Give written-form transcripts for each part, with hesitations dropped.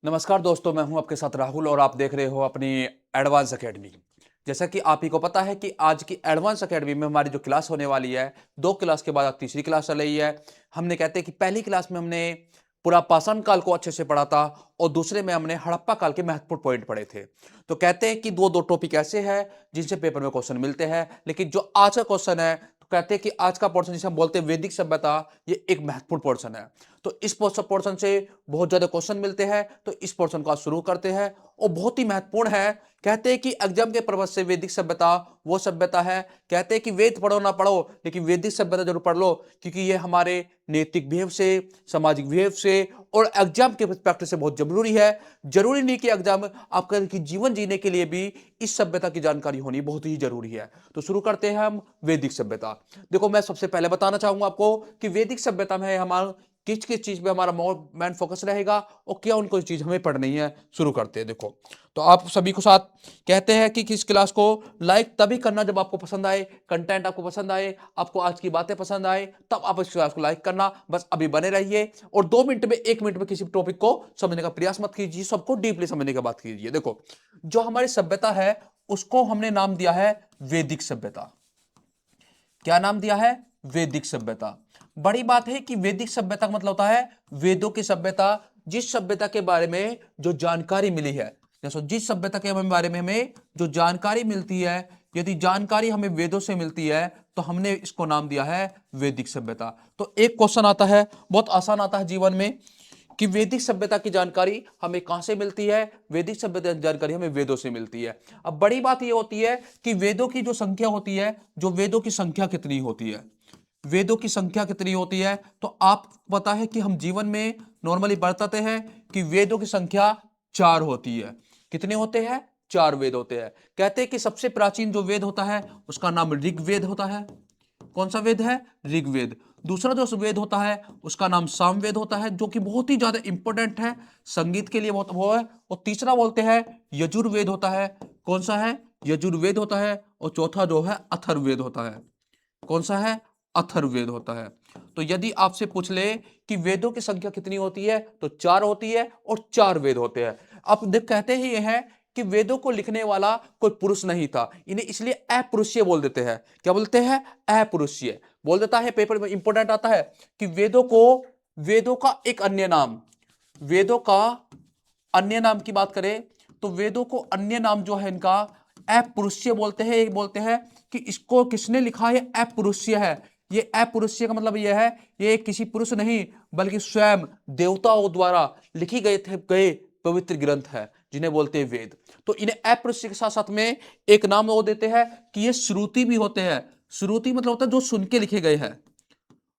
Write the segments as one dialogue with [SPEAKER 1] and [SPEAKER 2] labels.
[SPEAKER 1] नमस्कार दोस्तों, मैं हूं आपके साथ राहुल और आप देख रहे हो अपनी एडवांस एकेडमी। जैसा कि आप ही को पता है कि आज की एडवांस एकेडमी में हमारी जो क्लास होने वाली है, 2 क्लास के बाद अब तीसरी क्लास चल रही है। हमने कहते हैं कि पहली क्लास में हमने पूरा पाषाण काल को अच्छे से पढ़ा था और दूसरे में हमने हड़प्पा काल के महत्वपूर्ण पॉइंट पढ़े थे। तो कहते हैं कि दो दो टॉपिक ऐसे हैं जिनसे पेपर में क्वेश्चन मिलते हैं, लेकिन जो आज का क्वेश्चन है तो कहते हैं कि आज का पोर्शन जिसे हम बोलते हैं वैदिक सभ्यता, ये एक महत्वपूर्ण पोर्शन है। तो इस पोर्शन से बहुत ज्यादा क्वेश्चन मिलते हैं, तो इस पोर्शन को आज शुरू करते हैं और बहुत ही महत्वपूर्ण है। कहते हैं कि एग्जाम के पर्पज से वैदिक सभ्यता वो सभ्यता है। कहते हैं कि वेद पढ़ो ना पढ़ो, लेकिन वैदिक सभ्यता जरूर पढ़ लो, क्योंकि ये हमारे नैतिक बिहेव से, सामाजिक बिहेव से और एग्जाम के पर्सपेक्टिव से बहुत जरूरी है। जरूरी नहीं कि एग्जाम आपका कि जीवन जीने के लिए भी इस सभ्यता की जानकारी होनी बहुत ही जरूरी है। तो शुरू करते हैं हम वैदिक सभ्यता। देखो, मैं सबसे पहले बताना चाहूंगा आपको कि वैदिक सभ्यता में हमारा किस किस चीज पे हमारा मेन फोकस रहेगा और क्या उनको चीज हमें पढ़नी है। शुरू करते हैं। देखो, तो आप सभी को साथ कहते हैं कि किस क्लास को लाइक तभी करना जब आपको पसंद आए, कंटेंट आपको पसंद आए, आपको आज की बातें पसंद आए, तब आप इस क्लास को लाइक करना। बस अभी बने रहिए और 2 मिनट में 1 मिनट में किसी टॉपिक को समझने का प्रयास मत कीजिए, सबको डीपली समझने की बात कीजिए। देखो, जो हमारी सभ्यता है उसको हमने नाम दिया है वैदिक सभ्यता। क्या नाम दिया है? वैदिक सभ्यता। बड़ी बात है कि वैदिक सभ्यता का मतलब होता है वेदों की सभ्यता। जिस सभ्यता के बारे में जो जानकारी मिली है, जैसे जिस सभ्यता के बारे में हमें जो जानकारी मिलती है, यदि जानकारी हमें वेदों से मिलती है तो हमने इसको नाम दिया है वैदिक सभ्यता। तो एक क्वेश्चन आता है, बहुत आसान आता है जीवन में, कि वैदिक सभ्यता की जानकारी हमें कहां से मिलती है? वैदिक सभ्यता की जानकारी हमें वेदों से मिलती है। अब बड़ी बात यह होती है कि वेदों की जो संख्या होती है, जो वेदों की संख्या कितनी होती है, वेदों की संख्या कितनी होती है, तो आप पता है कि हम जीवन में नॉर्मली बताते हैं कि वेदों की संख्या 4 होती है। कितने होते हैं? 4 वेद होते हैं। कहते हैं कि सबसे प्राचीन जो वेद होता है उसका नाम ऋग्वेद होता है। कौन सा वेद है? ऋग्वेद। दूसरा जो वेद होता है उसका नाम सामवेद होता है, जो कि बहुत ही ज्यादा इंपॉर्टेंट है, संगीत के लिए बहुत वो है। और तीसरा बोलते हैं यजुर्वेद होता है। कौन सा है? यजुर्वेद होता है। और चौथा जो है अथर्ववेद होता है। कौन सा है? अथर्ववेद होता है। तो यदि आपसे पूछ ले कि वेदों की संख्या कितनी होती है, तो 4 होती है और 4 वेद होते हैं। अब देख, कहते ही ये है कि वेदों को लिखने वाला कोई पुरुष नहीं था, इन्हें इसलिए अपुरुषीय बोल देते हैं। क्या बोलते हैं? अपुरुषीय बोल देता है। पेपर में इंपॉर्टेंट आता है कि वेदों का एक अन्य नाम, वेदों का अन्य नाम की बात करें तो वेदों को अन्य नाम जो है इनका अपुरुषीय बोलते हैं। एक बोलते हैं कि इसको किसने लिखा है? अपुरुषीय है। ये अपुरुषीय का मतलब यह है, ये किसी पुरुष नहीं बल्कि स्वयं देवताओं द्वारा लिखी गए पवित्र ग्रंथ है, जिन्हें बोलते हैं वेद। तो इन्हें अपुरुषीय के साथ साथ में एक नाम वो देते हैं कि ये श्रुति भी होते हैं। श्रुति मतलब होता है जो सुन के लिखे गए हैं।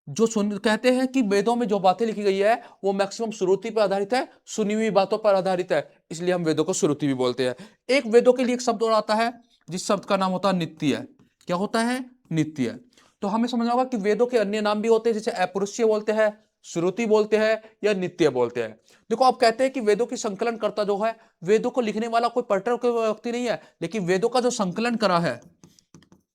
[SPEAKER 1] जो सुन कहते हैं कि वेदों में जो बातें लिखी गई है वो मैक्सिमम श्रुति पर आधारित है, सुनी हुई बातों पर आधारित है, इसलिए हम वेदों को श्रुति भी बोलते हैं। एक वेदों के लिए एक शब्द और आता है जिस शब्द का नाम होता है नित्य। क्या होता है? नित्य। तो हमें समझना होगा कि वेदों के अन्य नाम भी होते हैं, जैसे अपरुष्य बोलते हैं, श्रुति बोलते हैं या नित्य बोलते हैं। देखो, आप कहते हैं कि वेदों की संकलन करता जो है, वेदों को लिखने वाला कोई पर्टिकुलर व्यक्ति नहीं है, लेकिन वेदों का जो संकलन करा है,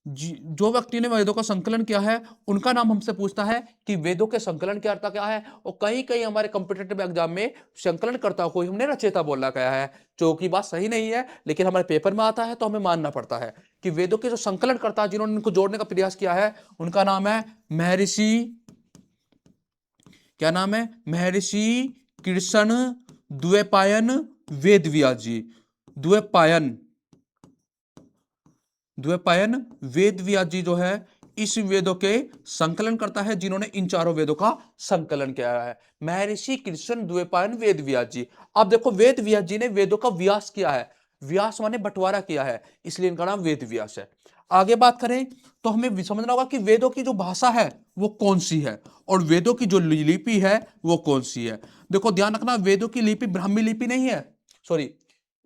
[SPEAKER 1] जो व्यक्ति ने वेदों का संकलन किया है, उनका नाम हमसे पूछता है कि वेदों के संकलन की अर्थ क्या है। और कहीं कहीं हमारे कॉम्पिटिटिव एग्जाम में संकलनकर्ता को हमने रचयिता बोला गया है, जो कि बात सही नहीं है, लेकिन हमारे पेपर में आता है तो हमें मानना पड़ता है कि वेदों के जो संकलनकर्ता जिन्होंने इनको जोड़ने का प्रयास किया है, उनका नाम है महर्षि। क्या नाम है? महर्षि कृष्ण द्वैपायन वेद व्यास जी। द्वैपायन द्वैपायन वेद व्यास जी जो है इस वेदों के संकलन करता है, जिन्होंने इन चारों वेदों का संकलन किया है। महर्षि कृष्ण द्वैपायन वेद व्यास जी। अब देखो, वेद व्यास जी ने वेदों का व्यास किया है, व्यास माने बंटवारा किया है, इसलिए इनका नाम वेद व्यास है। आगे बात करें तो हमें समझना होगा कि वेदों की जो भाषा है वो कौन सी है और वेदों की जो लिपि है वो कौन सी है। देखो, ध्यान रखना, वेदों की लिपि ब्राह्मी लिपि नहीं है, सॉरी,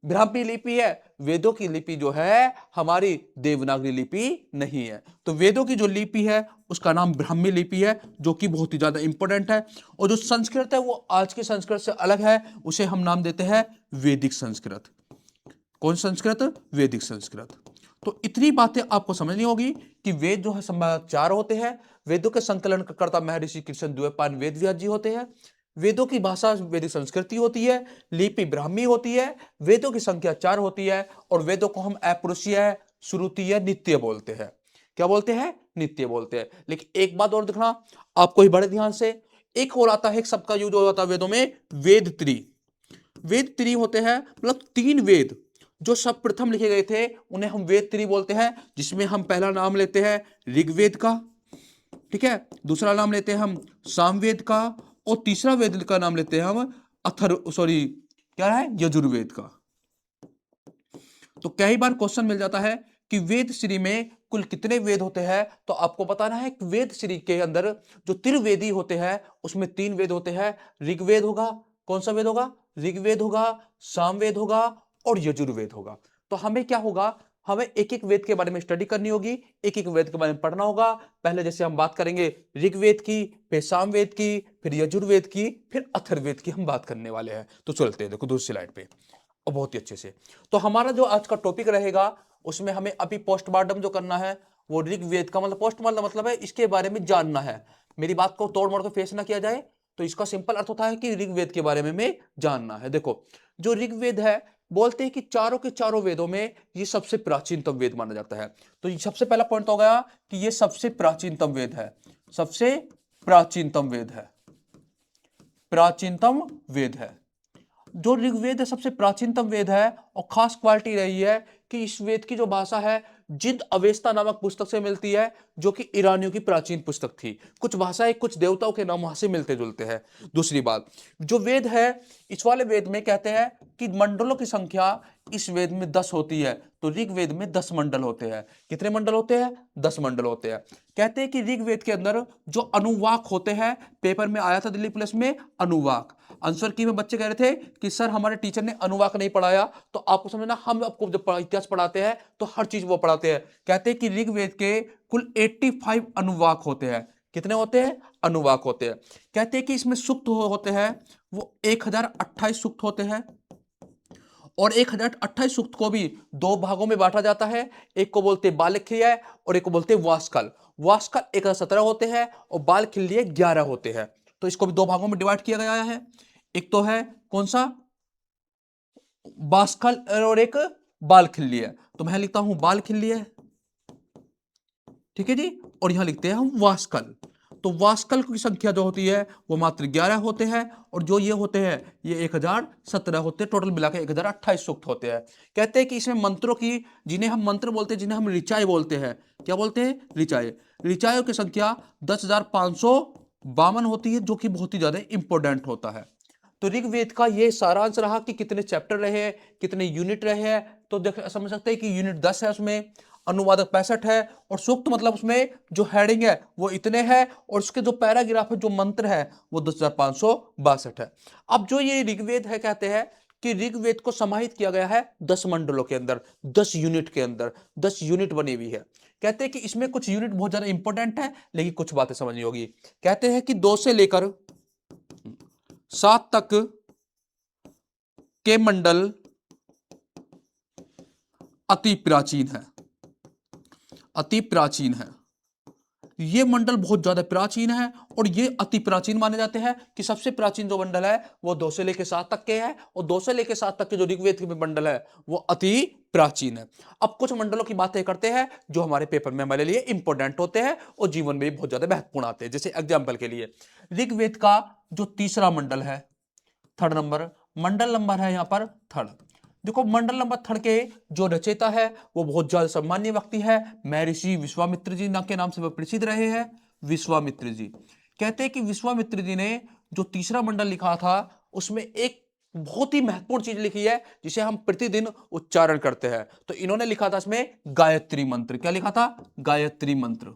[SPEAKER 1] ब्राह्मी लिपि है। वेदों की लिपि जो है हमारी देवनागरी लिपि नहीं है। तो वेदों की जो लिपि है उसका नाम ब्राह्मी लिपि है, जो कि बहुत ही ज्यादा इंपॉर्टेंट है। और जो संस्कृत है वो आज के संस्कृत से अलग है, उसे हम नाम देते हैं वैदिक संस्कृत। कौन संस्कृत? वैदिक संस्कृत। तो इतनी बातें आपको समझनी होगी कि वेद जो है 4 होते हैं। वेदों के संकलन करता महर्षि कृष्ण द्वैपायन वेद व्यास जी होते हैं। वेदों की भाषा वैदिक संस्कृति होती है, लिपि ब्राह्मी होती है, वेदों की संख्या 4 होती है और वेदों को हम अपरुषीय, श्रुतीय, नित्य बोलते हैं। क्या बोलते हैं? नित्य बोलते हैं। लेकिन एक बात और देखना आपको ही बड़े ध्यान से, एक और आता है, एक शब्द का यूज हो जाता है वेदों में, वेद त्री। वेद त्री होते हैं मतलब 3 वेद जो सब प्रथम लिखे गए थे उन्हें हम वेद त्री बोलते हैं, जिसमें हम पहला नाम लेते हैं ऋग्वेद का, ठीक है, दूसरा नाम लेते हैं हम सामवेद का और तीसरा वेद का नाम लेते हैं हम क्या है, यजुर्वेद का। तो कई बार क्वेश्चन मिल जाता है कि वेद श्री में कुल कितने वेद होते हैं, तो आपको बताना है कि वेद श्री के अंदर जो त्रिवेदी होते हैं उसमें 3 वेद होते हैं। ऋग्वेद होगा, कौन सा वेद होगा? ऋग्वेद होगा, सामवेद होगा और यजुर्वेद होगा। तो हमें क्या होगा, हमें एक एक वेद के बारे में स्टडी करनी होगी, एक एक वेद के बारे में पढ़ना होगा। पहले जैसे हम बात करेंगे ऋग्वेद की, फिर सामवेद की, फिर यजुर्वेद की, फिर अथर्ववेद की हम बात करने वाले हैं। तो चलते हैं, देखो दूसरी स्लाइड पे, और बहुत ही अच्छे से। तो हमारा जो आज का टॉपिक रहेगा उसमें हमें अभी पोस्टमार्टम जो करना है वो ऋग्वेद का, मतलब पोस्टमार्टम मतलब है इसके बारे में जानना है। मेरी बात को तोड़ मोड़ के फेस ना किया जाए, तो इसका सिंपल अर्थ होता है कि ऋग्वेद के बारे में हमें जानना है। देखो जो ऋग्वेद है, बोलते हैं कि चारों के चारों वेदों में ये सबसे प्राचीनतम वेद माना जाता है। तो ये सबसे पहला पॉइंट हो गया कि ये सबसे प्राचीनतम वेद है, सबसे प्राचीनतम वेद है, प्राचीनतम वेद है। जो ऋग्वेद है सबसे प्राचीनतम वेद है और खास क्वालिटी रही है कि इस वेद की जो भाषा है जिद अवेस्ता नामक पुस्तक से मिलती है, जो कि ईरानियों की प्राचीन पुस्तक थी। कुछ भाषाएं कुछ देवताओं के नाम वहां से मिलते जुलते हैं। दूसरी बात, जो वेद है इस वाले वेद में कहते हैं कि मंडलों की संख्या इस वेद में 10 होती है। तो ऋग्वेद में 10 मंडल होते हैं। कितने मंडल होते हैं? 10 मंडल होते हैं। कहते हैं कि ऋग्वेद के अंदर जो अनुवाक होते हैं, पेपर में आया था दिल्ली पुलिस में अनुवाक, आंसर की में बच्चे कह रहे थे कि सर हमारे टीचर ने अनुवाक नहीं पढ़ाया। तो आपको समझना, हम आपको जब इतिहास पढ़ाते हैं तो हर चीज वो पढ़ाते हैं। कहते हैं कि ऋग्वेद के कुल 85 अनुवाक होते हैं। कितने होते हैं? अनुवाक होते हैं। कहते हैं कि इसमें सूक्त होते हैं वो 1028 सूक्त होते हैं और 1028 सूक्त को भी 2 भागों में बांटा जाता है। एक को बोलते हैं बालखिल्य और एक को बोलते हैं वास्कल। वास्कल 1017 होते हैं और बालखिल्य 11 होते हैं। तो इसको भी 2 भागों में डिवाइड किया गया है। एक तो है कौन सा? वास्कल और एक बालखिल्य। तो मैं लिखता हूं बालखिल्य, ठीक है जी, और यहां लिखते हैं हम वास्कल। तो वास्कल की संख्या जो होती है वो मात्र 11 होते हैं और जो ये होते हैं ये 1017 होते हैं। टोटल मिलाकर 1028 सूक्त होते हैं। कहते हैं कि इसमें मंत्रों की, जिन्हें हम मंत्र बोलते हैं, जिन्हें हम ऋचाएं बोलते हैं, क्या बोलते हैं? ऋचाएं। ऋचाएं की संख्या 10,552 होती है, जो कि बहुत ही ज्यादा इंपॉर्टेंट होता है। तो ऋग्वेद का ये सारांश रहा कि कितने चैप्टर रहे हैं, कितने यूनिट रहे हैं। तो देख समझ सकते हैं कि यूनिट 10 है, उसमें अनुवादक 65 है और सूक्त मतलब उसमें जो हेडिंग है वो इतने हैं और उसके जो पैराग्राफ है, जो मंत्र है वो 10,562 है। अब जो ये ऋग्वेद है, कहते हैं कि ऋग्वेद को समाहित किया गया है 10 मंडलों के अंदर, 10 यूनिट के अंदर, 10 यूनिट बनी हुई है। कहते हैं कि इसमें कुछ यूनिट बहुत ज्यादा इंपॉर्टेंट है, लेकिन कुछ बातें समझनी होगी। कहते हैं कि 2 से लेकर 7 तक के मंडल अति प्राचीन है, अति प्राचीन है। ये मंडल बहुत ज्यादा प्राचीन है और ये अति प्राचीन माने जाते हैं कि सबसे प्राचीन जो मंडल है वो 2 से लेकर 7 तक के है और 2 से लेकर 7 तक के जो ऋग्वेद के मंडल है वो अति प्राचीन है। अब कुछ मंडलों की बातें करते हैं जो हमारे पेपर में हमारे लिए इंपॉर्टेंट होते हैं और जीवन में भी बहुत ज्यादा महत्वपूर्ण आते हैं। जैसे एग्जाम्पल के लिए ऋग्वेद का जो तीसरा मंडल है, थर्ड नंबर, मंडल नंबर है यहां पर थर्ड। देखो मंडल नंबर थर्ड के जो रचयिता है वो बहुत ज्यादा सम्मान्य व्यक्ति है, महर्षि विश्वामित्र जी के नाम से वह प्रसिद्ध रहे हैं, विश्वामित्र जी। कहते हैं कि विश्वामित्र जी ने जो तीसरा मंडल लिखा था उसमें एक बहुत ही महत्वपूर्ण चीज लिखी है जिसे हम प्रतिदिन उच्चारण करते हैं। तो इन्होंने लिखा था इसमें गायत्री मंत्र। क्या लिखा था? गायत्री मंत्र।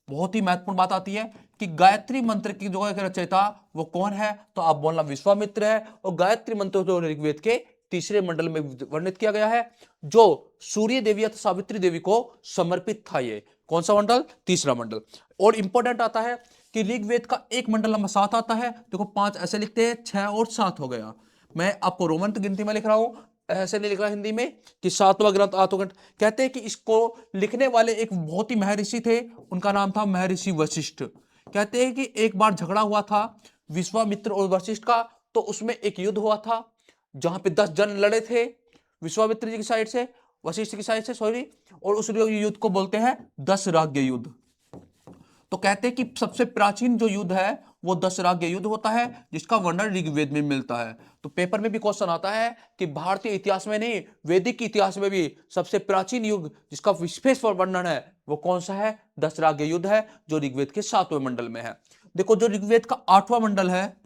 [SPEAKER 1] बहुत ही महत्वपूर्ण बात आती है कि गायत्री मंत्र की जो रचयिता वो कौन है, तो आप बोलना विश्वामित्र है। और गायत्री मंत्र जो ऋग्वेद के तीसरे मंडल में वर्णित किया गया है, जो सूर्य देवी या सावित्री देवी को समर्पित था। ये कौन सा मंडल? तीसरा मंडल। और इंपॉर्टेंट आता है कि ऋग्वेद का एक मंडल नंबर 7 आता है। देखो 5 ऐसे लिखते हैं, 6 और 7 हो गया। मैं आपको रोमन गिनती में लिख रहा हूं, ऐसे नहीं लिख रहा हिंदी में कि 7वां ग्रंथ 8वां ग्रंथ। कहते हैं कि इसको लिखने वाले एक बहुत ही महर्षि थे, उनका नाम था महर्षि वशिष्ठ। कहते हैं कि एक बार झगड़ा हुआ था विश्वामित्र और वशिष्ठ का, तो उसमें एक युद्ध हुआ था जहां पे 10 जन लड़े थे, विश्वामित्र जी की साइड से, वशिष्ठ की साइड से, सॉरी, और उस युद्ध को बोलते हैं 10 राज्य युद्ध। तो कहते हैं कि सबसे प्राचीन जो युद्ध है वो 10 राज्य युद्ध होता है, जिसका वर्णन ऋग्वेद में मिलता है। तो पेपर में भी क्वेश्चन आता है कि भारतीय इतिहास में नहीं, वैदिक इतिहास में भी सबसे प्राचीन युग जिसका विशेष वर्णन है वो कौन सा है? 10 राज्य युद्ध है, जो ऋग्वेद के 7वें मंडल में है। देखो, जो ऋग्वेद का 8वां मंडल है,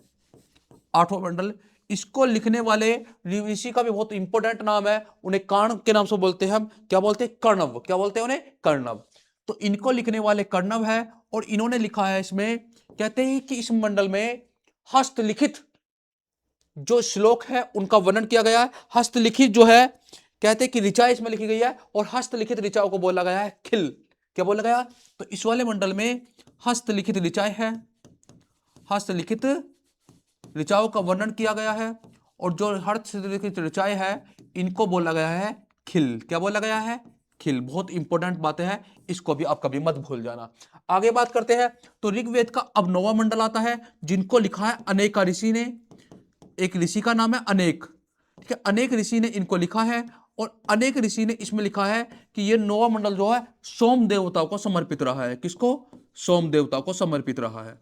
[SPEAKER 1] 8वां मंडल, इसको लिखने वाले ऋषि का भी बहुत इंपॉर्टेंट नाम है, उन्हें कर्ण के नाम से बोलते हैं हम। क्या बोलते हैं? कर्णव। क्या बोलते हैं उन्हें? कर्णव। तो इनको लिखने वाले कर्णव है, और इन्होंने लिखा है इसमें, कहते हैं कि इस मंडल में हस्तलिखित जो श्लोक है उनका वर्णन किया गया है। हस्तलिखित जो है, कहते हैं कि ऋचा इसमें लिखी गई है, और हस्तलिखित ऋचाओं को बोला गया है खिल। क्या बोला गया? तो इस वाले मंडल में हस्तलिखित ऋचाएं है, हस्तलिखित ऋचाओं का वर्णन किया गया है, और जो हस्तलिखित ऋचाएं है इनको बोला गया है खिल। क्या बोला गया है? खिल। बहुत इंपॉर्टेंट बातें हैं, इसको भी आप कभी मत भूल जाना। आगे बात करते हैं, तो ऋग्वेद का अब 9वां मंडल आता है, जिनको लिखा है अनेक ऋषि ने। एक ऋषि का नाम है अनेक, ठीक है, अनेक ऋषि ने इनको लिखा है, और अनेक ऋषि ने इसमें लिखा है कि ये 9वां मंडल जो है सोम देवता को समर्पित रहा है। किसको? सोम देवता को समर्पित रहा है।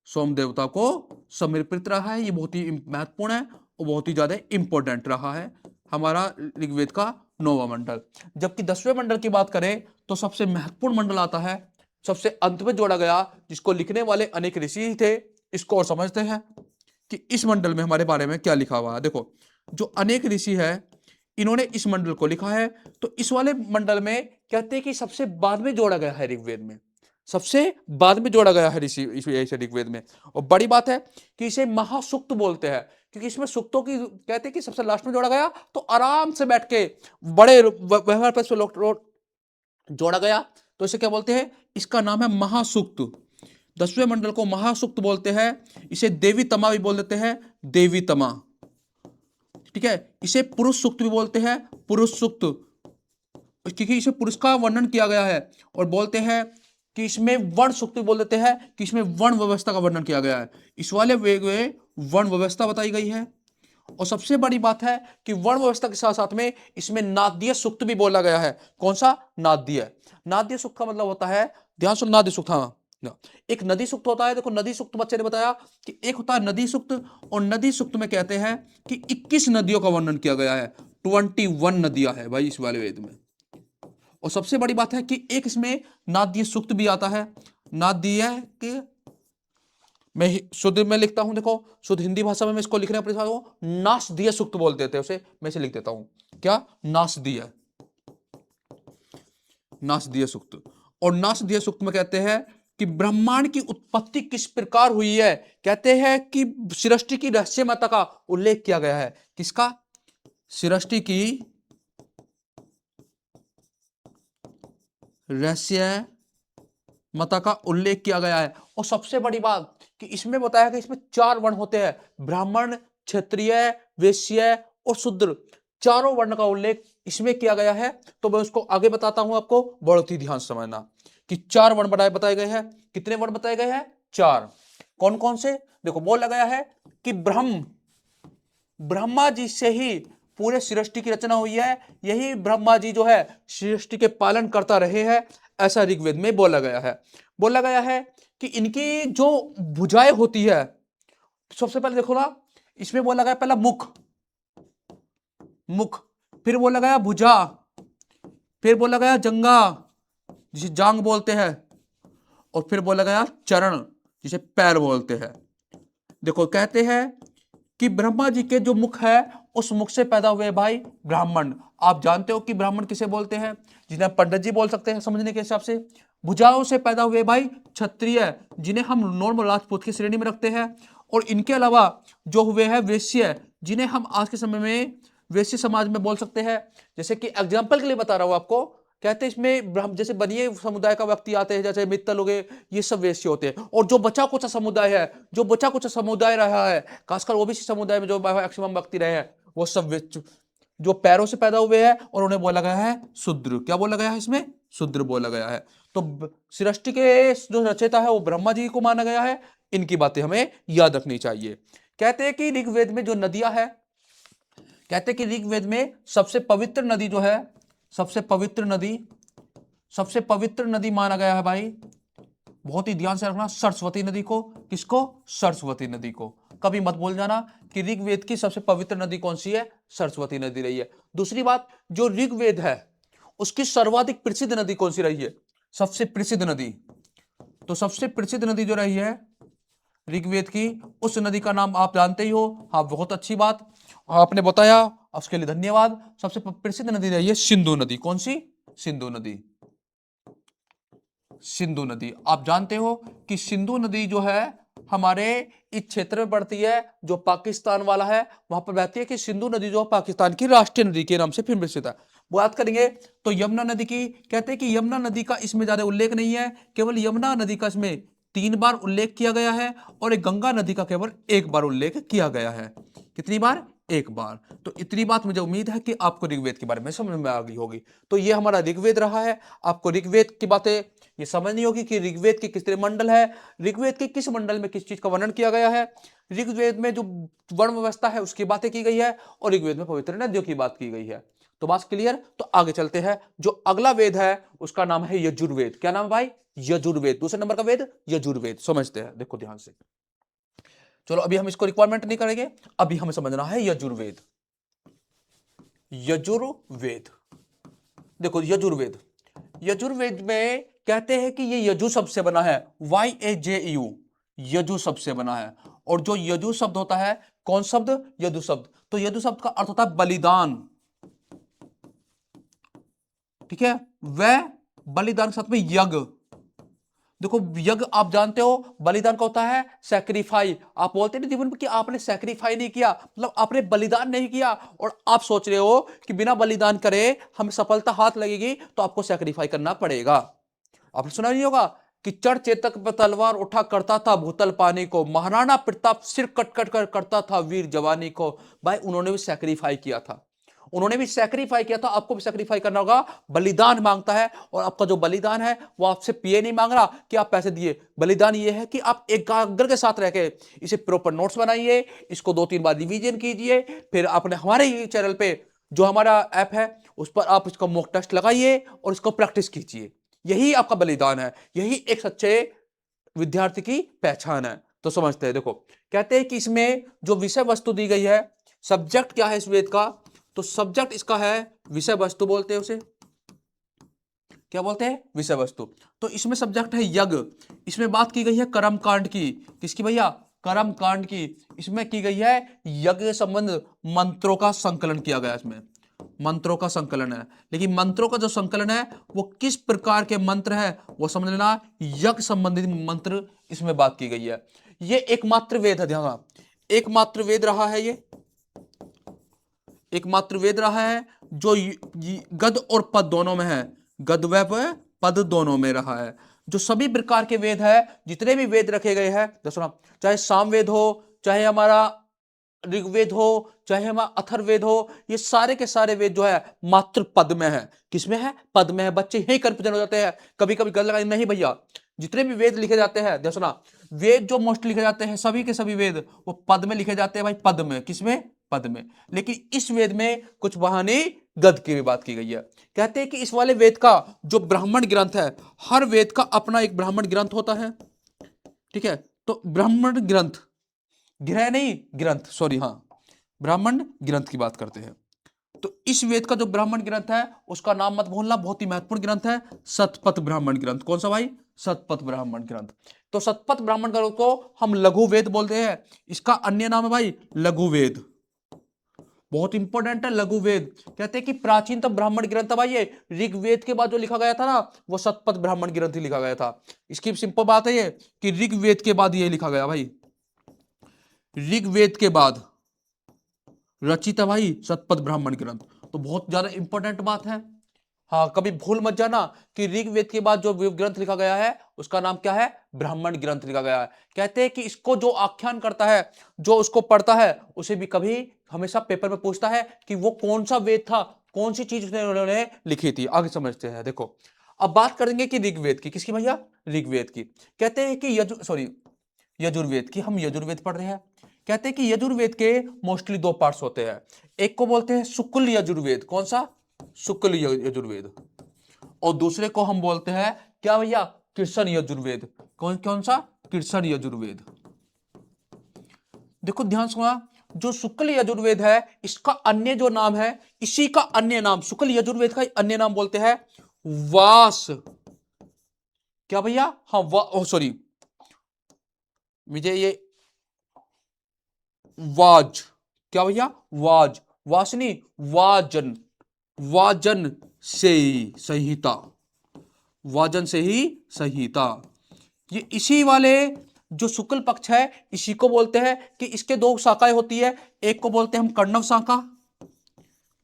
[SPEAKER 1] सोम देवता को समर्पित रहा है। ये बहुत ही महत्वपूर्ण है और बहुत ही ज्यादा इंपॉर्टेंट रहा है हमारा ऋग्वेद का 9वां मंडल। जबकि 10वें मंडल की बात करें तो सबसे महत्वपूर्ण मंडल आता है, सबसे अंत में जोड़ा गया, जिसको लिखने वाले अनेक ऋषि थे। इसको और समझते हैं कि इस मंडल में हमारे बारे में क्या लिखा हुआ है। देखो, जो अनेक ऋषि है इन्होंने इस मंडल को लिखा है, तो इस वाले मंडल में कहते हैं कि सबसे बाद में जोड़ा गया है ऋग्वेद में, सबसे बाद में जोड़ा गया है ऋषि इस ऋग्वेद में। और बड़ी बात है कि इसे महासूक्त बोलते हैं, क्योंकि इसमें सूक्तों की, कहते हैं कि सबसे लास्ट में जोड़ा गया, तो आराम से बैठ के बड़े व्यवहार पर जोड़ा गया, तो इसे क्या बोलते हैं? इसका नाम है महासूक्त। 10वें मंडल को महासूक्त बोलते हैं। इसे देवी तमा भी बोल देते हैं, देवी तमा, ठीक है। इसे पुरुष सूक्त भी बोलते हैं, पुरुष सूक्त, क्योंकि इसे पुरुष का वर्णन किया गया है। और बोलते हैं कि इसमें वर्ण सूक्त भी बोल देते हैं, कि इसमें वर्ण व्यवस्था का वर्णन किया गया है। इस वाले वेग में वर्ण व्यवस्था बताई गई है। और सबसे बड़ी बात है कि वर्ण व्यवस्था के साथ साथ में इसमें नाद्य सूक्त भी बोला गया है। कौन सा? नाद्य। नाद्य सूक्त का मतलब होता है, ध्यान सुन, नाद्य सूक्त, हाँ, एक नदी सूक्त होता है। देखो, नदी सूक्त बच्चे ने बताया कि एक होता है नदी सूक्त, और नदी सूक्त में कहते हैं कि 21 नदियों का वर्णन किया गया है। 21 नदियां है भाई इस वाले वेद में। और सबसे बड़ी बात है कि एक इसमें नाद्य सूक्त भी आता है। नाद्य के मैं शुद्ध में लिखता हूं, देखो शुद्ध हिंदी भाषा में मैं इसको लिखने का प्रयास करूं, नासदीय सूक्त बोल देते हैं उसे, मैं इसे लिख देता हूं, क्या? नासदीय, नासदीय सूक्त। और नासदीय सूक्त में कहते हैं कि ब्रह्मांड की उत्पत्ति किस प्रकार हुई है। कहते हैं कि सृष्टि की रहस्यमयता का उल्लेख किया गया है। किसका? सृष्टि की रहस्यमयता का उल्लेख किया गया है। और सबसे बड़ी बात कि इसमें बताया गया, इसमें 4 वर्ण होते हैं, ब्राह्मण, क्षत्रिय, वैश्य और शूद्र। चारों वर्ण का उल्लेख इसमें किया गया है। तो मैं उसको आगे बताता हूं, आपको बहुत ही ध्यान से समझना कि 4 वर्ण बताए गए हैं। कितने वर्ण बताए गए हैं? 4। कौन कौन से? देखो, बोला गया है कि ब्रह्मा जी से ही पूरे सृष्टि की रचना हुई है, यही ब्रह्मा जी जो है सृष्टि के पालन करता रहे हैं, ऐसा ऋग्वेद में बोला गया है। बोला गया है कि इनकी जो भुजाएं होती है, सबसे पहले देखो ना, इसमें बोला गया पहला मुख, मुख, फिर बोला गया भुजा, फिर बोला गया जंगा जिसे जांग बोलते हैं, और फिर बोला गया चरण जिसे पैर बोलते हैं। देखो, कहते हैं कि ब्रह्मा जी के जो मुख है उस मुख से पैदा हुए भाई ब्राह्मण। आप जानते हो कि ब्राह्मण किसे बोलते हैं, जिन्हें पंडित जी बोल सकते हैं समझने के हिसाब से। भुजाओं से पैदा हुए भाई क्षत्रिय, जिन्हें हम नॉर्मल राजपूत की श्रेणी में रखते हैं। और इनके अलावा जो हुए हैं वैश्य, जिन्हें हम आज के समय में वैश्य समाज में बोल सकते हैं। जैसे कि एग्जाम्पल के लिए बता रहा हूं आपको, कहते हैं इसमें जैसे बनिए समुदाय का व्यक्ति आते हैं, जैसे मित्तल हो गए, ये सब वैश्य होते हैं। और जो बचा कुचा समुदाय है, जो बचा कुचा समुदाय रहा है, खासकर ओबीसी समुदाय में जो मैक्सिमम व्यक्ति रहे हैं, वो सब जो पैरों से पैदा हुए हैं, और उन्हें बोला गया है शूद्र। क्या बोला गया है इसमें? शूद्र बोला गया है। तो सृष्टि के जो रचयिता है वो ब्रह्मा जी को माना गया है, इनकी बातें हमें याद रखनी चाहिए। कहते हैं कि ऋग्वेद में जो नदियां है, कहते हैं कि ऋग्वेद में सबसे पवित्र नदी जो है, सबसे पवित्र नदी माना गया है भाई, बहुत ही ध्यान से रखना, सरस्वती नदी को। किसको? सरस्वती नदी को। कभी मत भूल जाना कि ऋग्वेद की सबसे पवित्र नदी कौन सी है? सरस्वती नदी रही है। दूसरी बात, जो ऋग्वेद है उसकी सर्वाधिक प्रसिद्ध नदी कौन सी रही है? सबसे प्रसिद्ध नदी, तो सबसे प्रसिद्ध नदी जो रही है ऋग्वेद की, उस नदी का नाम आप जानते ही हो। हाँ, बहुत अच्छी बात आपने बताया, उसके लिए धन्यवाद। सबसे प्रसिद्ध नदी रही है सिंधु नदी। कौन सी? सिंधु नदी। सिंधु नदी, आप जानते हो कि सिंधु नदी जो है हमारे इस क्षेत्र में पड़ती है, जो पाकिस्तान वाला है वहां पर बहती है। कि सिंधु नदी जो पाकिस्तान की राष्ट्रीय नदी के नाम से फिर प्रसिद्ध है। बात करेंगे तो यमुना नदी की, कहते हैं कि यमुना नदी का इसमें ज्यादा उल्लेख नहीं है, केवल यमुना नदी का इसमें 3 बार उल्लेख किया गया है, और एक गंगा नदी का केवल 1 बार उल्लेख किया गया है। कितनी बार? 1 बार। तो इतनी बात मुझे उम्मीद है कि आपको ऋग्वेद के बारे में समझ में आ गई होगी। तो ये हमारा ऋग्वेद रहा है। आपको ऋग्वेद की बातें ये समझनी होगी कि ऋग्वेद के कितने मंडल है, ऋग्वेद के किस मंडल में किस चीज का वर्णन किया गया है, ऋग्वेद में जो वर्ण व्यवस्था है उसकी बातें की गई है, और ऋग्वेद में पवित्र नदियों की बात की गई है। तो बात क्लियर? तो आगे चलते हैं। जो अगला वेद है उसका नाम है यजुर्वेद। क्या नाम है भाई? यजुर्वेद। दूसरे नंबर का वेद यजुर्वेद। समझते हैं, देखो ध्यान से। चलो, अभी हम इसको रिक्वायरमेंट नहीं करेंगे, अभी हमें समझना है यजुर्वेद। यजुर्वेद, देखो यजुर्वेद, यजुर्वेद में कहते हैं कि ये यजु शब्द से बना है, YAJU, यजु शब्द से बना है। और जो यजु शब्द होता है, कौन शब्द? यजु शब्द। तो यजु शब्द का अर्थ होता है बलिदान, ठीक है? वह बलिदान के साथ में यज्ञ। देखो, यज्ञ आप जानते हो बलिदान का होता है सैक्रिफाई। आप बोलते नहीं जीवन में कि आपने सैक्रिफाई नहीं किया, मतलब आपने बलिदान नहीं किया, और आप सोच रहे हो कि बिना बलिदान करे हमें सफलता हाथ लगेगी, तो आपको सैक्रिफाई करना पड़ेगा। आपने सुना नहीं होगा कि चढ़ चेतक पर तलवार उठा करता था भूतल पानी को, महाराणा प्रताप सिर कट कट कर करता था वीर जवानी को। भाई, उन्होंने भी सैक्रिफाई किया था, उन्होंने भी सैक्रिफाई किया था। आपको भी सैक्रिफाई करना होगा। बलिदान मांगता है, और आपका जो बलिदान है वो आपसे पिए नहीं मांग रहा कि आप पैसे दिए। बलिदान ये है कि आप एकाग्र के साथ रह के इसे प्रॉपर नोट्स बनाइए, इसको 2-3 बार रिवीजन कीजिए, फिर आपने हमारे ही चैनल पे जो हमारा ऐप है उस पर आप इसका मॉक टेस्ट लगाइए और इसको प्रैक्टिस कीजिए। यही आपका बलिदान है, यही एक सच्चे विद्यार्थी की पहचान है। तो समझते हैं, देखो कहते हैं कि इसमें जो विषय वस्तु दी गई है, सब्जेक्ट क्या है इस वेद का? तो सब्जेक्ट इसका है विषय वस्तु, बोलते हैं उसे। क्या बोलते हैं? विषय वस्तु। तो इसमें सब्जेक्ट है यज्ञ। इसमें बात की गई है कर्म कांड की। किसकी भैया? कर्म कांड की। इसमें की गई है यज्ञ संबंध मंत्रों का संकलन किया गया। इसमें मंत्रों का संकलन है, लेकिन मंत्रों का जो संकलन है वो किस प्रकार के मंत्र है वो समझ लेना। यज्ञ संबंधित मंत्र इसमें बात की गई है। ये एकमात्र वेद है, ध्यान, एकमात्र वेद रहा है। ये एकमात्र वेद रहा है जो गद और पद दोनों में है, गद व पद दोनों में रहा है। जो सभी प्रकार के वेद है, जितने भी वेद रखे गए हैं, दसना, चाहे सामवेद हो, चाहे हमारा ऋग्वेद हो, चाहे हमारा अथर्ववेद हो, ये सारे के सारे वेद जो है मात्र पद में है। किसमें है? पद में है। बच्चे यही कंफ्यूजन हो जाते हैं, कभी कभी गलत लगाए। नहीं भैया, जितने भी वेद लिखे जाते हैं, देखो ना, वेद जो मोस्ट लिखे जाते हैं, सभी के सभी वेद वो पद में लिखे जाते हैं भाई, पद में। किसमें? पद में। लेकिन इस वेद में कुछ बहाने गद की भी बात की गई है। कहते हैं कि इस वाले वेद का जो ब्राह्मण ग्रंथ है, हर वेद का अपना एक ब्राह्मण ग्रंथ होता है, ठीक है? तो ब्राह्मण ग्रंथ, ग्रह नहीं ग्रंथ, सॉरी, हाँ, ब्राह्मण ग्रंथ की बात करते हैं। तो इस वेद का जो ब्राह्मण ग्रंथ है उसका नाम मत भूलना, बहुत ही महत्वपूर्ण ग्रंथ है, शतपथ ब्राह्मण ग्रंथ। कौन सा भाई? शतपथ ब्राह्मण ग्रंथ। तो शतपथ ब्राह्मण ग्रंथ को हम लघु वेद बोलते हैं। इसका अन्य नाम है भाई लघु वेद। बहुत इंपॉर्टेंट है लघु वेद। कहते हैं कि प्राचीनतम ब्राह्मण ग्रंथ भाई ये ऋग्वेद के बाद जो लिखा गया था ना, वो शतपथ ब्राह्मण ग्रंथ ही लिखा गया था। इसकी सिंपल बात है ये कि ऋग्वेद के बाद ये लिखा गया भाई, ऋग्वेद के बाद रचित है भाई शतपथ ब्राह्मण ग्रंथ। तो बहुत ज्यादा इंपॉर्टेंट बात है। हाँ, कभी भूल मत जाना कि ऋग्वेद के बाद जो ग्रंथ लिखा गया है उसका नाम क्या है? ब्राह्मण ग्रंथ लिखा गया है। कहते हैं कि इसको जो आख्यान करता है, जो उसको पढ़ता है, उसे भी कभी हमेशा पेपर में पूछता है कि वो कौन सा वेद था, कौन सी चीज उन्होंने लिखी थी। आगे समझते हैं, देखो अब बात करेंगे कि ऋग्वेद की। किसकी भैया? ऋग्वेद की। कहते हैं कि यजुर्वेद की, हम यजुर्वेद पढ़ रहे हैं। कहते हैं कि यजुर्वेद के मोस्टली दो पार्ट्स होते हैं। एक को बोलते हैं शुक्ल यजुर्वेद, कौन सा? शुक्ल यजुर्वेद। और दूसरे को हम बोलते हैं क्या भैया? कृष्ण यजुर्वेद। कौन कौन सा? कृष्ण यजुर्वेद। देखो ध्यान सुना, जो शुक्ल यजुर्वेद है इसका अन्य जो नाम है, इसी का अन्य नाम, शुक्ल यजुर्वेद का अन्य नाम बोलते हैं वास। क्या भैया? हाँ सॉरी, मुझे ये वाज, क्या भैया? वाज, वासनी, वाजन, वाजन से ही संहिता, वाजन से ही संहिता। ये इसी वाले जो शुक्ल पक्ष है इसी को बोलते हैं कि इसके दो शाखाएं होती है। एक को बोलते हैं हम कर्णव शाखा,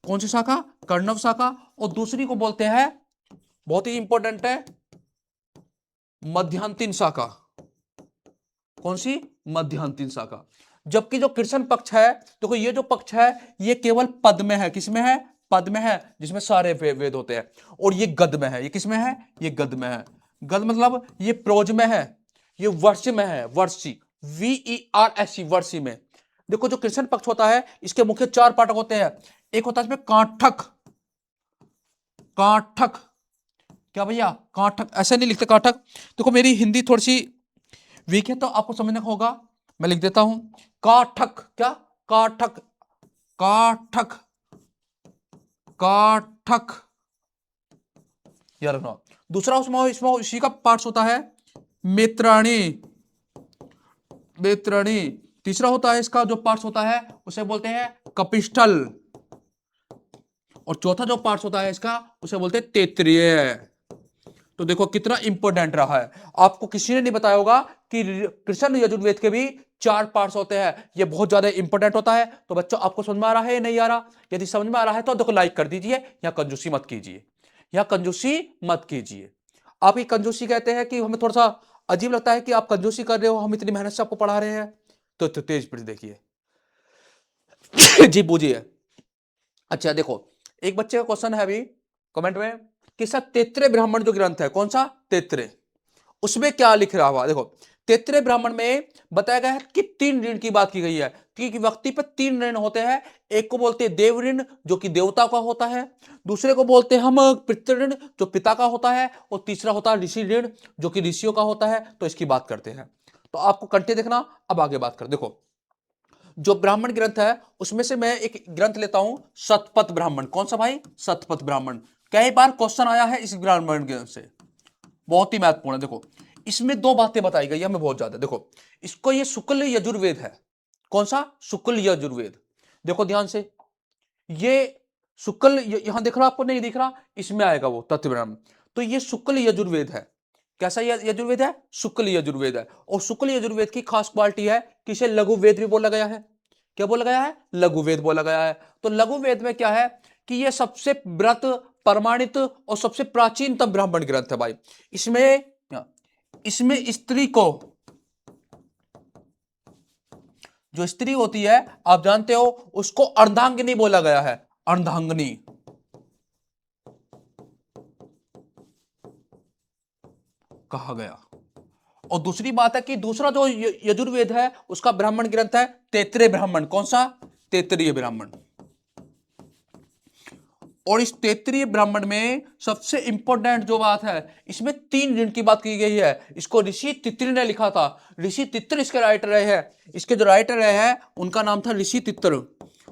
[SPEAKER 1] कौन सी शाखा? कर्णव शाखा। और दूसरी को बोलते हैं, बहुत ही इंपॉर्टेंट है, मध्यांतिन शाखा। कौन सी? मध्यांतिन शाखा। जबकि जो कृष्ण पक्ष है, देखो ये जो पक्ष है ये केवल पद में है। किसमें है? पद में है, जिसमें सारे वेद होते हैं। और ये गद में है। ये किसमें है? ये गद में है। गद मतलब ये प्रोज में है, ये वर्ष में है, वर्षी, VERSC, वर्षी में। देखो जो कृष्ण पक्ष होता है इसके मुख्य चार पाठक होते हैं। एक होता है इसमें कांठक, कांठक, क्या भैया? कांठक। ऐसे नहीं लिखते कांठक। देखो मेरी हिंदी थोड़ी सी वीक है तो आपको समझना होगा, मैं लिख देता हूं काठक। क्या? काठक, काठक, काठक, याद रखना। दूसरा उसमें इसमें इसी का पार्ट्स होता है मेत्राणी, मेत्राणी। तीसरा होता है इसका जो पार्ट्स होता है उसे बोलते हैं कपिस्टल। और चौथा जो पार्ट्स होता है इसका उसे बोलते हैं तैत्तिरीय। तो देखो कितना इंपॉर्टेंट रहा है। आपको किसी ने नहीं बताया होगा कि कृष्ण यजुर्वेद के भी चार पार्ट्स होते हैं। ये बहुत ज्यादा इंपॉर्टेंट होता है। तो बच्चों आपको समझ में आ रहा है या नहीं आ रहा? यदि समझ में आ रहा है तो देखो लाइक कर दीजिए, या कंजूसी मत कीजिए, या कंजूसी मत कीजिए। आप ये कंजूसी कहते हैं कि हमें थोड़ा सा अजीब लगता है कि आप कंजूसी कर रहे हो, हम इतनी मेहनत से आपको पढ़ा रहे हैं। तो तेज पर देखिए जी बूझिए। अच्छा देखो, एक बच्चे का क्वेश्चन है अभी कमेंट में कि सर तैत्तिरीय ब्राह्मण जो ग्रंथ है, कौन सा? तैत्तिरीय, उसमें क्या लिख रहा हुआ? देखो तैत्तिरीय ब्राह्मण में बताया गया है कि 3 ऋण की बात की गई है कि व्यक्ति पर 3 ऋण होते हैं। एक को बोलते हैं देव ऋण जो कि देवता का होता है, दूसरे को बोलते हैं हम पितृ ऋण जो पिता का होता है, और तीसरा होता है ऋषि ऋण जो कि ऋषियों का होता है। तो इसकी बात करते हैं। तो आपको कंटेंट देखना, अब आगे बात कर। देखो जो ब्राह्मण ग्रंथ है उसमें से मैं एक ग्रंथ लेता हूं शतपथ ब्राह्मण। कौन सा भाई? शतपथ ब्राह्मण। कई बार क्वेश्चन आया है इस ब्राह्मण ग्रंथ से, बहुत ही महत्वपूर्ण है। देखो इसमें दो बातें बताई गई है हमें बहुत ज्यादा। देखो इसको ये शुक्ल यजुर्वेद है। कौन सा? शुक्ल यजुर्वेद। देखो ध्यान से, ये शुक्ल यहां दिख रहा आपको? नहीं दिख रहा, इसमें आएगा वो तत्व ब्राह्मण। तो ये शुक्ल यजुर्वेद है। कैसा यजुर्वेद है? शुक्ल यजुर्वेद है। और शुक्ल यजुर्वेद की खास क्वालिटी है कि इसे लघु वेद भी बोला गया है। क्या बोला गया है? लघु वेद बोला गया है। तो लघु वेद में क्या है कि यह सबसे व्रत प्रमाणित और सबसे प्राचीनतम ब्राह्मण ग्रंथ है भाई। इसमें इसमें स्त्री को, जो स्त्री होती है आप जानते हो उसको अर्धांगिनी बोला गया है। अर्धांगिनी कहा गया। और दूसरी बात है कि दूसरा जो यजुर्वेद है उसका ब्राह्मण ग्रंथ है तैत्तिरीय ब्राह्मण। कौन सा? तैत्तिरीय ब्राह्मण। और इस तैत्तिरीय ब्राह्मण में सबसे इंपॉर्टेंट जो बात है, इसमें 3 ऋण की बात की गई है। इसको ऋषि तित्र ने लिखा था। ऋषि तित्र इसके राइटर रहे हैं। इसके जो राइटर रहे हैं उनका नाम था ऋषि तित्र,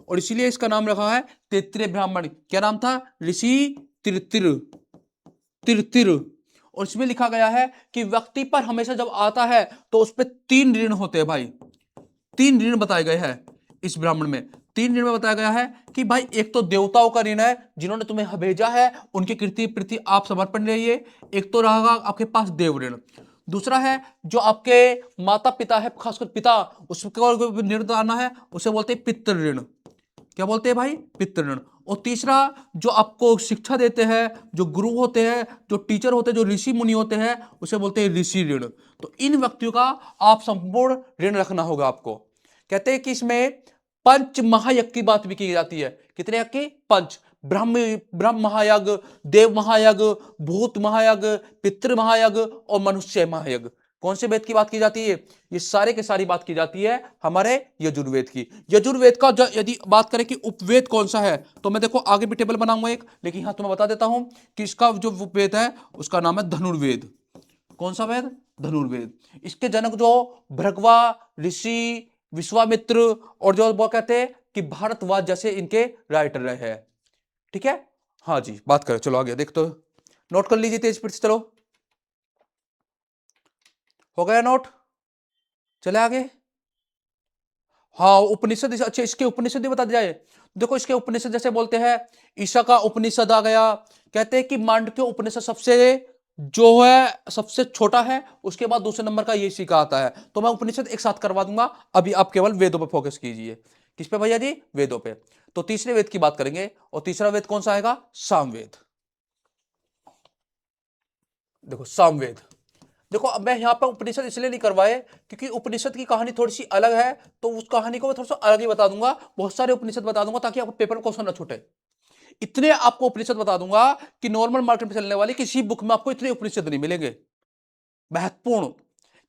[SPEAKER 1] और इसीलिए इसका नाम रखा है तैत्तिरीय ब्राह्मण। क्या नाम था? ऋषि तित्र, तिरतिर। और इसमें लिखा गया है कि व्यक्ति पर हमेशा जब आता है तो उस पर 3 ऋण होते हैं भाई। 3 ऋण बताए गए हैं इस ब्राह्मण में। 3 ऋण में बताया गया है कि भाई एक तो देवताओं का ऋण है, जिन्होंने तुम्हें भेजा है उनकी कीर्ति प्रति आप समर्पण रहिए। एक तो रहेगा आपके पास देव ऋण। दूसरा है जो आपके माता पिता है, खासकर पिता, उसको ऋण आना है, उसे बोलते हैं पितृ ऋण। क्या बोलते हैं भाई? पितृ ऋण। और तीसरा जो आपको शिक्षा देते हैं, जो गुरु होते हैं, जो टीचर होते हैं, जो ऋषि मुनि होते हैं, उसे बोलते हैं ऋषि ऋण। तो इन व्यक्तियों का आप संपूर्ण ऋण रखना होगा आपको। कहते हैं कि इसमें पंच महायज्ञ की बात भी की जाती है। कितने यज्ञ की? 5। ब्रह्म महायज्ञ, देव महायज्ञ, भूत महायज्ञ, पितृ महायज्ञ और मनुष्य महायज्ञ। कौन से वेद की बात की जाती है? ये सारे के सारी बात की जाती है हमारे यजुर्वेद की। यजुर्वेद का यदि बात करें कि उपवेद कौन सा है, तो मैं देखो आगे भी टेबल बनाऊंगा एक, लेकिन यहां तो मैं बता देता हूं कि इसका जो उपवेद है उसका नाम है धनुर्वेद। कौन सा वेद? धनुर्वेद। इसके जनक जो भृगवा ऋषि, विश्वामित्र और जो वो कहते हैं कि भारतवाज जैसे इनके राइटर रहे हैं। ठीक है, हाँ जी, बात करें, चलो आगे देख तो नोट कर लीजिए तेज स्पीड से, चलो हो गया नोट, चले आगे। हाँ उपनिषद, अच्छा इसके उपनिषद भी बता दिया जाए। देखो इसके उपनिषद जैसे बोलते हैं, ईशा का उपनिषद आ गया, कहते हैं कि मांडुक्य उपनिषद सबसे जो है सबसे छोटा है, उसके बाद दूसरे नंबर का ये का आता है। तो मैं उपनिषद एक साथ करवा दूंगा, अभी आप केवल वेदों पे फोकस कीजिए। किस पे भैया जी? वेदों पे। तो तीसरे वेद की बात करेंगे, और तीसरा वेद कौन सा आएगा? सामवेद। देखो सामवेद, देखो अब मैं यहां पर उपनिषद इसलिए नहीं करवाए क्योंकि उपनिषद की कहानी थोड़ी सी अलग है, तो उस कहानी को मैं थोड़ा सा अलग ही बता दूंगा, बहुत सारे उपनिषद बता दूंगा ताकि आपको पेपर में क्वेश्चन ना छूटे। इतने आपको उपनिषद बता दूंगा कि नॉर्मल मार्केट में चलने वाली किसी बुक में आपको इतने उपनिषद नहीं मिलेंगे। महत्वपूर्ण,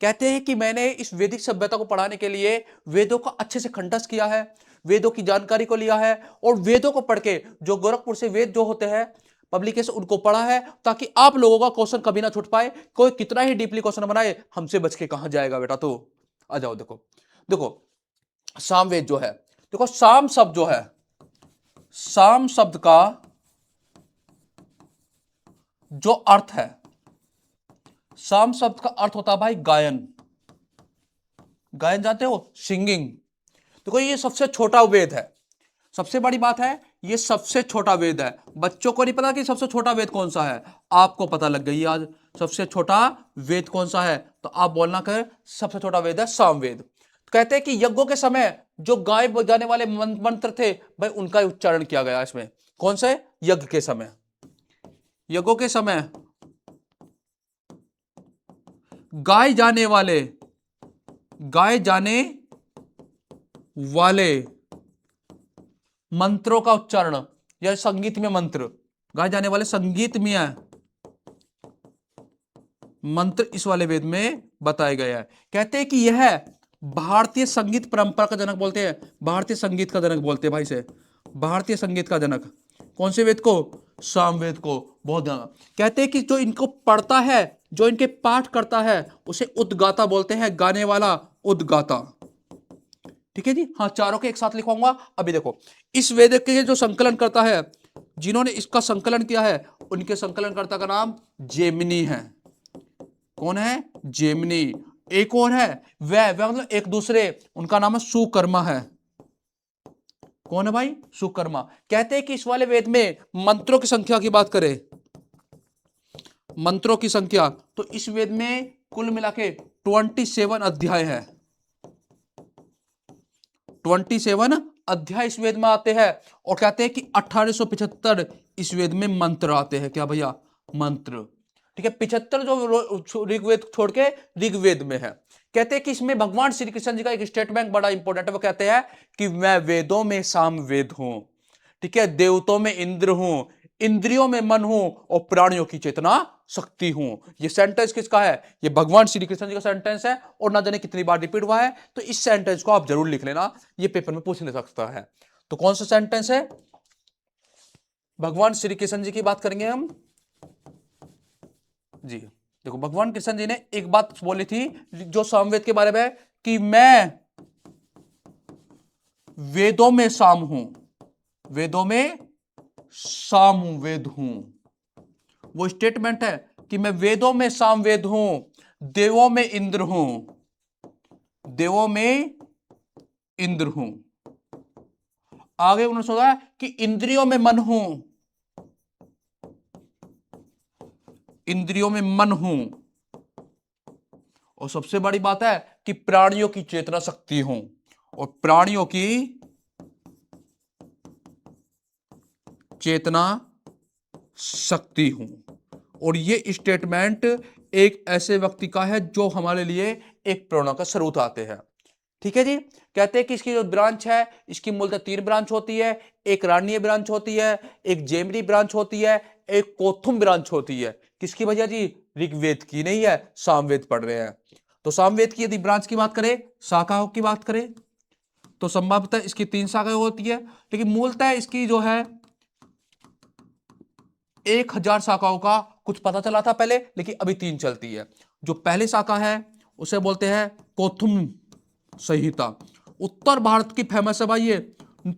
[SPEAKER 1] कहते हैं कि मैंने इस वैदिक सभ्यता को पढ़ाने के लिए वेदों का अच्छे से खंडस किया है, वेदों की जानकारी को लिया है, और वेदों को पढ़ के जो गोरखपुर से वेद जो होते हैं पब्लिकेशन उनको पढ़ा है, ताकि आप लोगों का क्वेश्चन कभी ना छूट पाए। कोई कितना ही डीपली क्वेश्चन बनाए, हमसे बच के कहां जाएगा बेटा। तो आ जाओ, देखो देखो सामवेद जो है, देखो साम शब्द जो है, साम शब्द का जो अर्थ है, साम शब्द का अर्थ होता है भाई गायन। गायन जानते हो? सिंगिंग। देखो ये सबसे छोटा वेद है, सबसे बड़ी बात है ये सबसे छोटा वेद है। बच्चों को नहीं पता कि सबसे छोटा वेद कौन सा है, आपको पता लग गई आज सबसे छोटा वेद कौन सा है। तो आप बोलना कर सबसे छोटा वेद है सामवेद। कहते हैं कि यज्ञों के समय जो गाय बजाने वाले मंत्र थे भाई, उनका उच्चारण किया गया इसमें। कौन से? यज्ञ के समय, यज्ञों के समय गाए जाने वाले, गाए जाने वाले मंत्रों का उच्चारण, या संगीत में मंत्र, गाए जाने वाले संगीत में मंत्र इस वाले वेद में बताए गए हैं। कहते हैं कि यह भारतीय संगीत परंपरा का जनक बोलते हैं, भारतीय संगीत का जनक बोलते हैं भाई से, भारतीय संगीत का जनक। कौन से वेद को? सामवेद को। बहुत ध्यान, कहते हैं कि जो इनको पढ़ता है, जो इनके पाठ करता है, उसे उद्गाता बोलते हैं, गाने वाला, उद्गाता। ठीक है जी, हाँ चारों के एक साथ लिखवाऊंगा। अभी देखो इस वेद के जो संकलन करता है, जिन्होंने इसका संकलन किया है, उनके संकलनकर्ता का नाम जेमिनी है। कौन है? जेमिनी। एक और है वह मतलब एक दूसरे, उनका नाम है सुकर्मा है। कौन है भाई? सुकर्मा। कहते हैं कि इस वाले वेद में मंत्रों की संख्या की बात करें, मंत्रों की संख्या, तो इस वेद में कुल मिला के 27 अध्याय है। 27 अध्याय इस वेद में आते हैं, और कहते हैं कि 1875 इस वेद में मंत्र आते हैं। क्या भैया? मंत्र। ठीक है, 75 जो ऋग्वेद छोड़ के ऋग्वेद में है। कहते हैं कि इसमें भगवान श्री कृष्ण जी का एक स्टेटमेंट बड़ा इंपॉर्टेंट है, वो कहते हैं कि मैं वेदों में सामवेद हूं, ठीक है, देवताओं में इंद्र हूं, इंद्रियों में मन हूं, और प्राणियों की चेतना शक्ति हूं। ये सेंटेंस किसका है? ये भगवान श्री कृष्ण जी का सेंटेंस है, और ना जाने कितनी बार रिपीट हुआ है। तो इस सेंटेंस को आप जरूर लिख लेना, ये पेपर में पूछ नहीं सकता है। तो कौन सा सेंटेंस है? भगवान श्री कृष्ण जी की बात करेंगे हम जी। देखो भगवान कृष्ण जी ने एक बात बोली थी जो सामवेद के बारे में, कि मैं वेदों में साम हूं, वेदों में सामवेद हूं। वो स्टेटमेंट है कि मैं वेदों में सामवेद हूं, देवों में इंद्र हूं, देवों में इंद्र हूं। आगे उन्होंने सोचा कि इंद्रियों में मन हूं, इंद्रियों में मन हूं, और सबसे बड़ी बात है कि प्राणियों की चेतना शक्ति हूं, और प्राणियों की चेतना शक्ति हूं। और ये स्टेटमेंट एक ऐसे व्यक्ति का है जो हमारे लिए एक प्रेरणा का स्रोत आते हैं। ठीक है जी, कहते हैं कि इसकी जो ब्रांच है, इसकी मूलतः 3 ब्रांच होती है। एक रानीय ब्रांच होती है, एक जेमनी ब्रांच होती है, एक कोथुम ब्रांच होती है। किसकी भैया जी? ऋग्वेद की नहीं है, सामवेद पढ़ रहे हैं। तो सामवेद की यदि ब्रांच की बात करें, शाखाओं की बात करें, तो संभवतः इसकी 3 शाखाएं होती है, लेकिन मूलतः इसकी जो है 1000 शाखाओं का कुछ पता चला था पहले, लेकिन अभी 3 चलती है। जो पहली शाखा है उसे बोलते हैं कौथुम संहिता। उत्तर भारत की फेमस है भाई ये,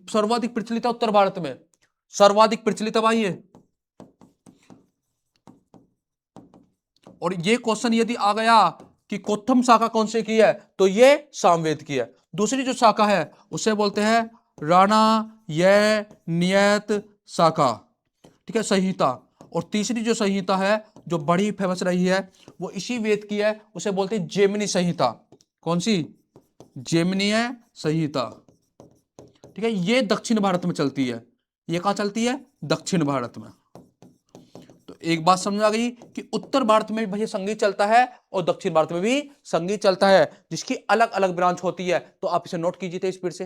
[SPEAKER 1] सर्वाधिक प्रचलित है उत्तर भारत में, सर्वाधिक प्रचलित है भाई ये। और ये क्वेश्चन यदि आ गया कि कौथुम शाखा कौन से की है, तो ये सामवेद की है। दूसरी जो शाखा है उसे बोलते हैं राणा ये नियत शाखा, ठीक है, संहिता। और तीसरी जो संहिता है जो बड़ी फेमस रही है वो इसी वेद की है, उसे बोलते हैं जेमिनी संहिता। कौन सी? जेमिनीय संहिता, ठीक है। ये दक्षिण भारत में चलती है। ये कहां चलती है? दक्षिण भारत में। तो एक बात समझ आ गई कि उत्तर भारत में भी भैया संगीत चलता है और दक्षिण भारत में भी संगीत चलता है, जिसकी अलग अलग ब्रांच होती है। तो आप इसे नोट कीजिए तेज स्पीड से।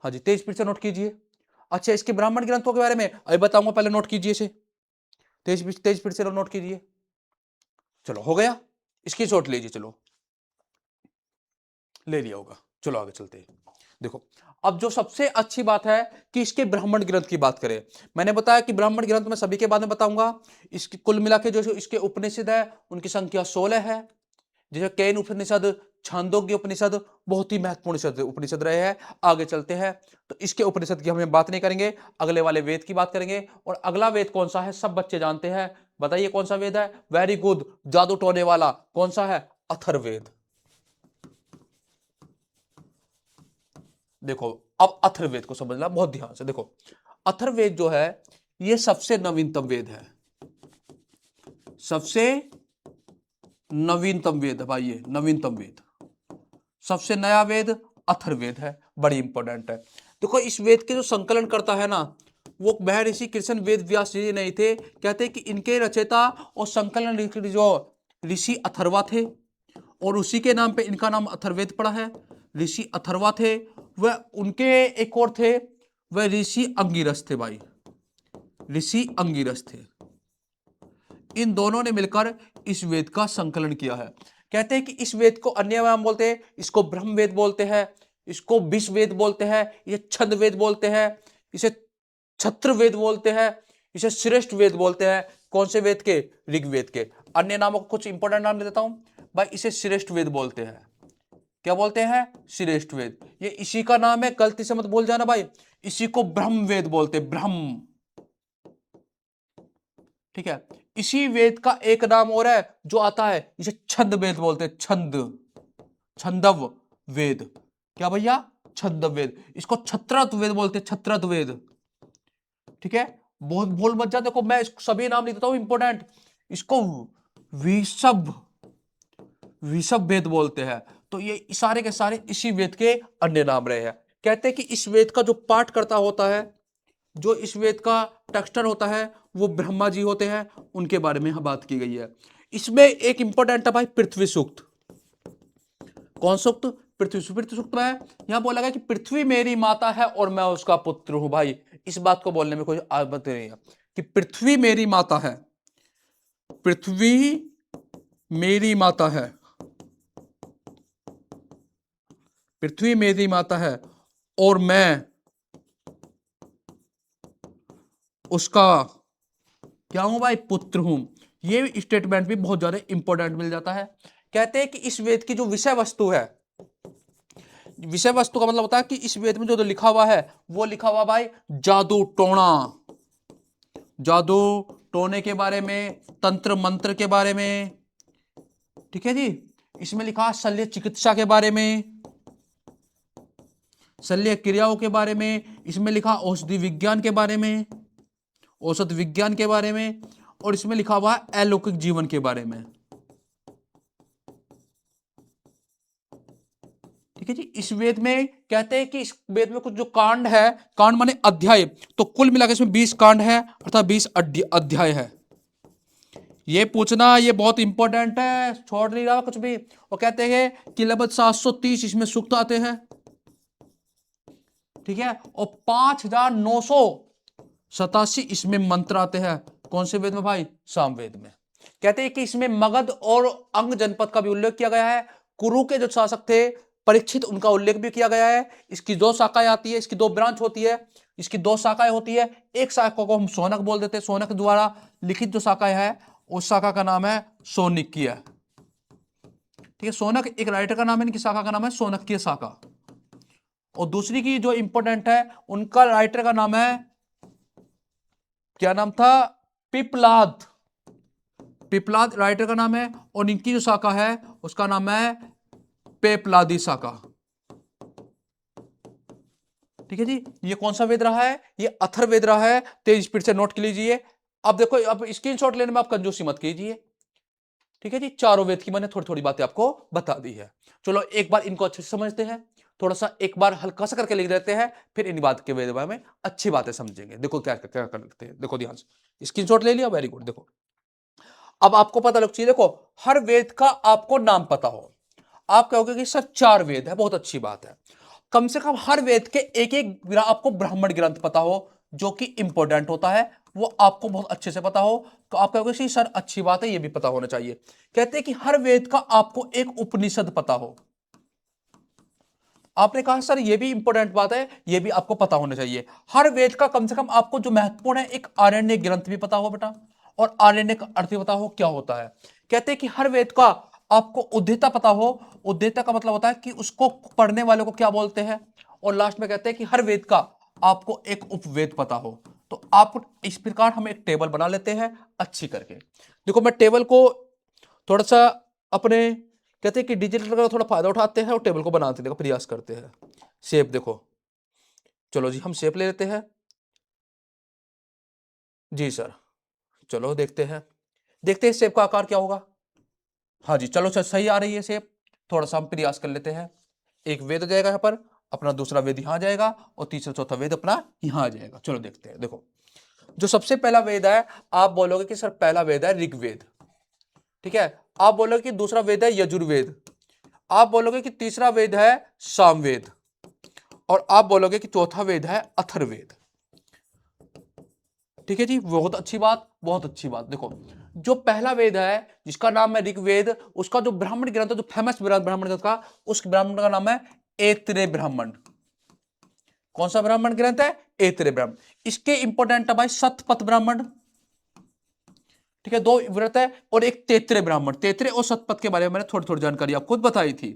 [SPEAKER 1] हाँ जी, तेज स्पीड से नोट कीजिए। अच्छा, इसके ब्राह्मण ग्रंथों के बारे में अभी बताऊंगा, पहले नोट कीजिए इसे। तेज स्पीड से नोट कीजिए। चलो हो गया, इसकी शॉट लीजिए। चलो ले लिया होगा, चलो आगे चलते हैं। देखो, अब जो सबसे अच्छी बात है कि इसके ब्राह्मण ग्रंथ की बात करें। मैंने बताया कि ब्राह्मण ग्रंथ में सभी के बारे में बताऊंगा। इसकी कुल मिला के जो इसके उपनिषद है उनकी संख्या 16 है। जैसे केन उपनिषद, छांदोग्य उपनिषद बहुत ही महत्वपूर्ण उपनिषद रहे हैं। आगे चलते हैं, तो इसके उपनिषद की हम बात नहीं करेंगे, अगले वाले वेद की बात करेंगे। और अगला वेद कौन सा है सब बच्चे जानते हैं, बताइए कौन सा वेद है? वेरी गुड, जादू टोने वाला। कौन सा है? अथर्ववेद। देखो, अब अथर्ववेद को समझना बहुत ध्यान से। देखो, अथर्ववेद जो है ये सबसे नवीनतम वेद है, सबसे नवीनतम वेद है भाई, ये नवीनतम वेद, सबसे नया वेद अथर्ववेद है, बड़ी इंपॉर्टेंट है। देखो, इस वेद के जो संकलन करता है ना, वो महर्षि कृष्ण वेद व्यास जी नहीं थे। कहते हैं कि इनके रचयिता और संकलन जो ऋषि अथर्वा थे, और उसी के नाम पे इनका नाम अथर्ववेद पड़ा है। ऋषि अथर्वा थे, वह उनके एक और थे, वह ऋषि अंगिरस थे भाई, ऋषि अंगिरस थे। इन दोनों ने मिलकर इस वेद का संकलन किया है। कहते हैं कि इस वेद को अन्य नाम बोलते हैं, इसको ब्रह्म वेद बोलते हैं, इसको विश्व वेद बोलते हैं, इसे छंद वेद बोलते हैं, इसे छत्र वेद बोलते हैं, इसे श्रेष्ठ वेद बोलते हैं। कौन से वेद के? ऋग्वेद के। अन्य नामों को कुछ इंपॉर्टेंट नाम दे देता हूं भाई। इसे श्रेष्ठ वेद बोलते हैं। क्या बोलते हैं? श्रेष्ठ वेद। ये इसी का नाम है, गलती से मत भूल जाना भाई। इसी को ब्रह्म वेद बोलते हैं, ब्रह्म, ठीक है। इसी वेद का एक नाम और है जो आता है, इसे छंद वेद बोलते हैं, छंद, छंदव वेद। क्या भैया? छंदव वेद। इसको छत्रत वेद बोलते हैं, छत्रत वेद, ठीक है। बहुत भूल मत जा। देखो, मैं सभी नाम लिख देता हूं इंपॉर्टेंट। इसको विषभ, विषभ वेद बोलते हैं। तो ये सारे के सारे इसी वेद के अन्य नाम रहे हैं। कहते हैं कि इस वेद का जो पाठ करता होता है, जो इस वेद का टेक्सटर होता है, वो ब्रह्मा जी होते हैं। उनके बारे में बात की गई है। इसमें एक इंपॉर्टेंट है भाई, पृथ्वी सूक्त। कौन सूक्त? पृथ्वी सूक्त। पृथ्वी सूक्त में यहां बोला गया कि पृथ्वी मेरी माता है और मैं उसका पुत्र हूं। भाई, इस बात को बोलने में कोई आपत्ति नहीं है कि पृथ्वी मेरी माता है, पृथ्वी मेरी माता है, पृथ्वी मेरी माता है और मैं उसका क्या हूं भाई? पुत्र हूं। ये स्टेटमेंट भी बहुत ज्यादा इंपॉर्टेंट मिल जाता है। कहते हैं कि इस वेद की जो विषय वस्तु है, विषय वस्तु का मतलब होता है कि इस वेद में जो लिखा हुआ है वो लिखा हुआ भाई जादू टोना, जादू टोने के बारे में, तंत्र मंत्र के बारे में, ठीक है जी। इसमें लिखा शल्य चिकित्सा के बारे में, शल्य क्रियाओं के बारे में। इसमें लिखा औषधि विज्ञान के बारे में, औषध विज्ञान के बारे में। और इसमें लिखा हुआ है अलौकिक जीवन के बारे में, ठीक है जी। इस वेद में कहते हैं कि इस वेद में कुछ जो कांड है, कांड माने अध्याय, तो कुल मिलाकर इसमें 20 कांड है, अर्थात 20 अध्याय है। ये पूछना ये बहुत इंपॉर्टेंट है, छोड़ नहीं रहा कुछ भी। वो कहते हैं कि लगभग 730 इसमें सूक्त आते हैं, ठीक है। और 5987 इसमें मंत्र आते हैं। कौन से वेद में भाई? सामवेद में। कहते हैं कि इसमें मगध और अंग जनपद का भी उल्लेख किया गया है। कुरु के जो शासक थे परीक्षित, उनका उल्लेख भी किया गया है। इसकी दो शाखाएं आती है, इसकी दो ब्रांच होती है, इसकी दो शाखाएं होती है। एक शाखा को हम सोनक बोल देते हैं, सोनक द्वारा लिखित जो शाखा है उस शाखा का नाम है सोनिक्य। ठीक है, सोनक एक राइटर का नाम है, इनकी शाखा का नाम है सोनक्य शाखा। और दूसरी की जो इंपॉर्टेंट है, उनका राइटर का नाम है, क्या नाम था, पिपलाद। पिपलाद राइटर का नाम है, और इनकी जो शाखा है उसका नाम है पेपलादी शाखा। ठीक है जी, ये कौन सा वेद रहा है, ये अथर्ववेद रहा है। तेज स्पीड से नोट कर लीजिए। अब देखो, अब स्क्रीनशॉट लेने में आप कंजूसी मत कीजिए। ठीक है जी, चारों वेद की मैंने थोड़ी थोड़ी बातें आपको बता दी है। चलो एक बार इनको अच्छे से समझते हैं, थोड़ा सा एक बार हल्का सा करके लिख देते हैं, फिर इन बात के बारे में अच्छी बातें समझेंगे। देखो क्या क्या कर सकते हैं, देखो ध्यान से, स्क्रीनशॉट ले लिया, वेरी गुड। देखो अब आपको पता लग चाहिए, देखो हर वेद का आपको नाम पता हो। आप कहोगे कि सर 4 वेद है, बहुत अच्छी बात है। कम से कम हर वेद के एक एक आपको ब्राह्मण ग्रंथ पता हो, जो कि इंपॉर्टेंट होता है, वो आपको बहुत अच्छे से पता हो। तो आप कहोगे कि सर अच्छी बात है, ये भी पता होना चाहिए। कहते हैं कि हर वेद का आपको एक उपनिषद पता हो। आपने कहा सर ये भी इंपॉर्टेंट बात है, ये भी आपको पता होना चाहिए। हर वेद का कम से कम आपको जो महत्वपूर्ण है, एक आरण्य ग्रंथ भी पता हो बेटा, और आरण्य का अर्थ भी पता हो क्या होता है। कहते हैं कि हर वेद का आपको उद्धेता पता हो। उद्धेता का मतलब होता है कि उसको पढ़ने वाले को क्या बोलते हैं। और लास्ट में कहते हैं कि हर वेद का आपको एक उपवेद पता हो। तो आप इस प्रकार हम एक टेबल बना लेते हैं अच्छी करके। देखो मैं टेबल को थोड़ा सा अपने, कहते हैं कि डिजिटल का थोड़ा फायदा उठाते हैं और टेबल को बनाते देखो प्रयास करते हैं। शेप देखो, चलो जी हम शेप ले लेते हैं जी सर। चलो देखते हैं शेप का आकार क्या होगा। हाँ जी चलो सर, सही आ रही है शेप। थोड़ा सा हम प्रयास कर लेते हैं। एक वेद आ जाएगा यहाँ पर, अपना दूसरा वेद यहाँ आ जाएगा, और तीसरा चौथा वेद अपना यहाँ आ जाएगा। चलो देखते हैं। देखो जो सबसे पहला वेद है, आप बोलोगे कि सर पहला वेद है ऋग्वेद। ठीक है, आप बोलोगे कि दूसरा वेद है यजुर्वेद, आप बोलोगे कि तीसरा वेद है सामवेद, और आप बोलोगे कि चौथा वेद है अथर्ववेद। ठीक है जी, बहुत अच्छी बात, बहुत अच्छी बात। देखो जो पहला वेद है जिसका नाम है ऋग्वेद, उसका जो ब्राह्मण ग्रंथ है, जो फेमस ब्राह्मण ग्रंथ का, उस ब्राह्मण का नाम है ऐतरेय ब्राह्मण। कौन सा ब्राह्मण ग्रंथ है, ऐतरेय ब्राह्मण। इसके इंपोर्टेंट है भाई शतपथ ब्राह्मण। ठीक है, दो व्रत है, और एक तैतरेय ब्राह्मण। तैतरेय और शतपथ के बारे में मैंने थोड़ी थोड़ी जानकारी आपको खुद बताई थी।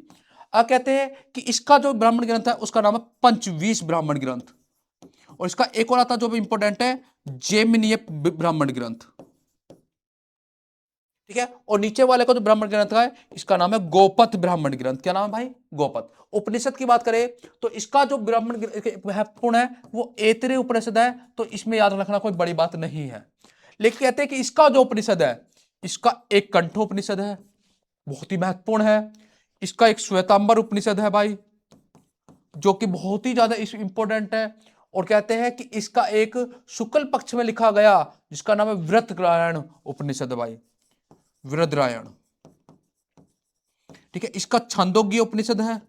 [SPEAKER 1] अब कहते हैं कि इसका जो ब्राह्मण ग्रंथ है उसका नाम है पंचवीस ब्राह्मण ग्रंथ। और इसका एक और आता जो भी इंपॉर्टेंट है, जेमिनीय ब्राह्मण ग्रंथ। ठीक है, और नीचे वाले का जो ब्राह्मण ग्रंथ है इसका नाम है गोपथ ब्राह्मण ग्रंथ। क्या नाम है भाई, गोपथ। उपनिषद की बात करें तो इसका जो ब्राह्मण महत्वपूर्ण है वो ऐतरेय उपनिषद है, तो इसमें याद रखना कोई बड़ी बात नहीं है। लेकिन कहते हैं कि इसका जो उपनिषद है, इसका एक कंठोपनिषद है, बहुत ही महत्वपूर्ण है। इसका एक श्वेतांबर उपनिषद है भाई, जो कि बहुत ही ज्यादा इंपॉर्टेंट है। और कहते हैं कि इसका एक शुक्ल पक्ष में लिखा गया जिसका नाम है वृत्ररायण उपनिषद भाई, वृत्ररायण। ठीक है, इसका छांदोग्य उपनिषद है।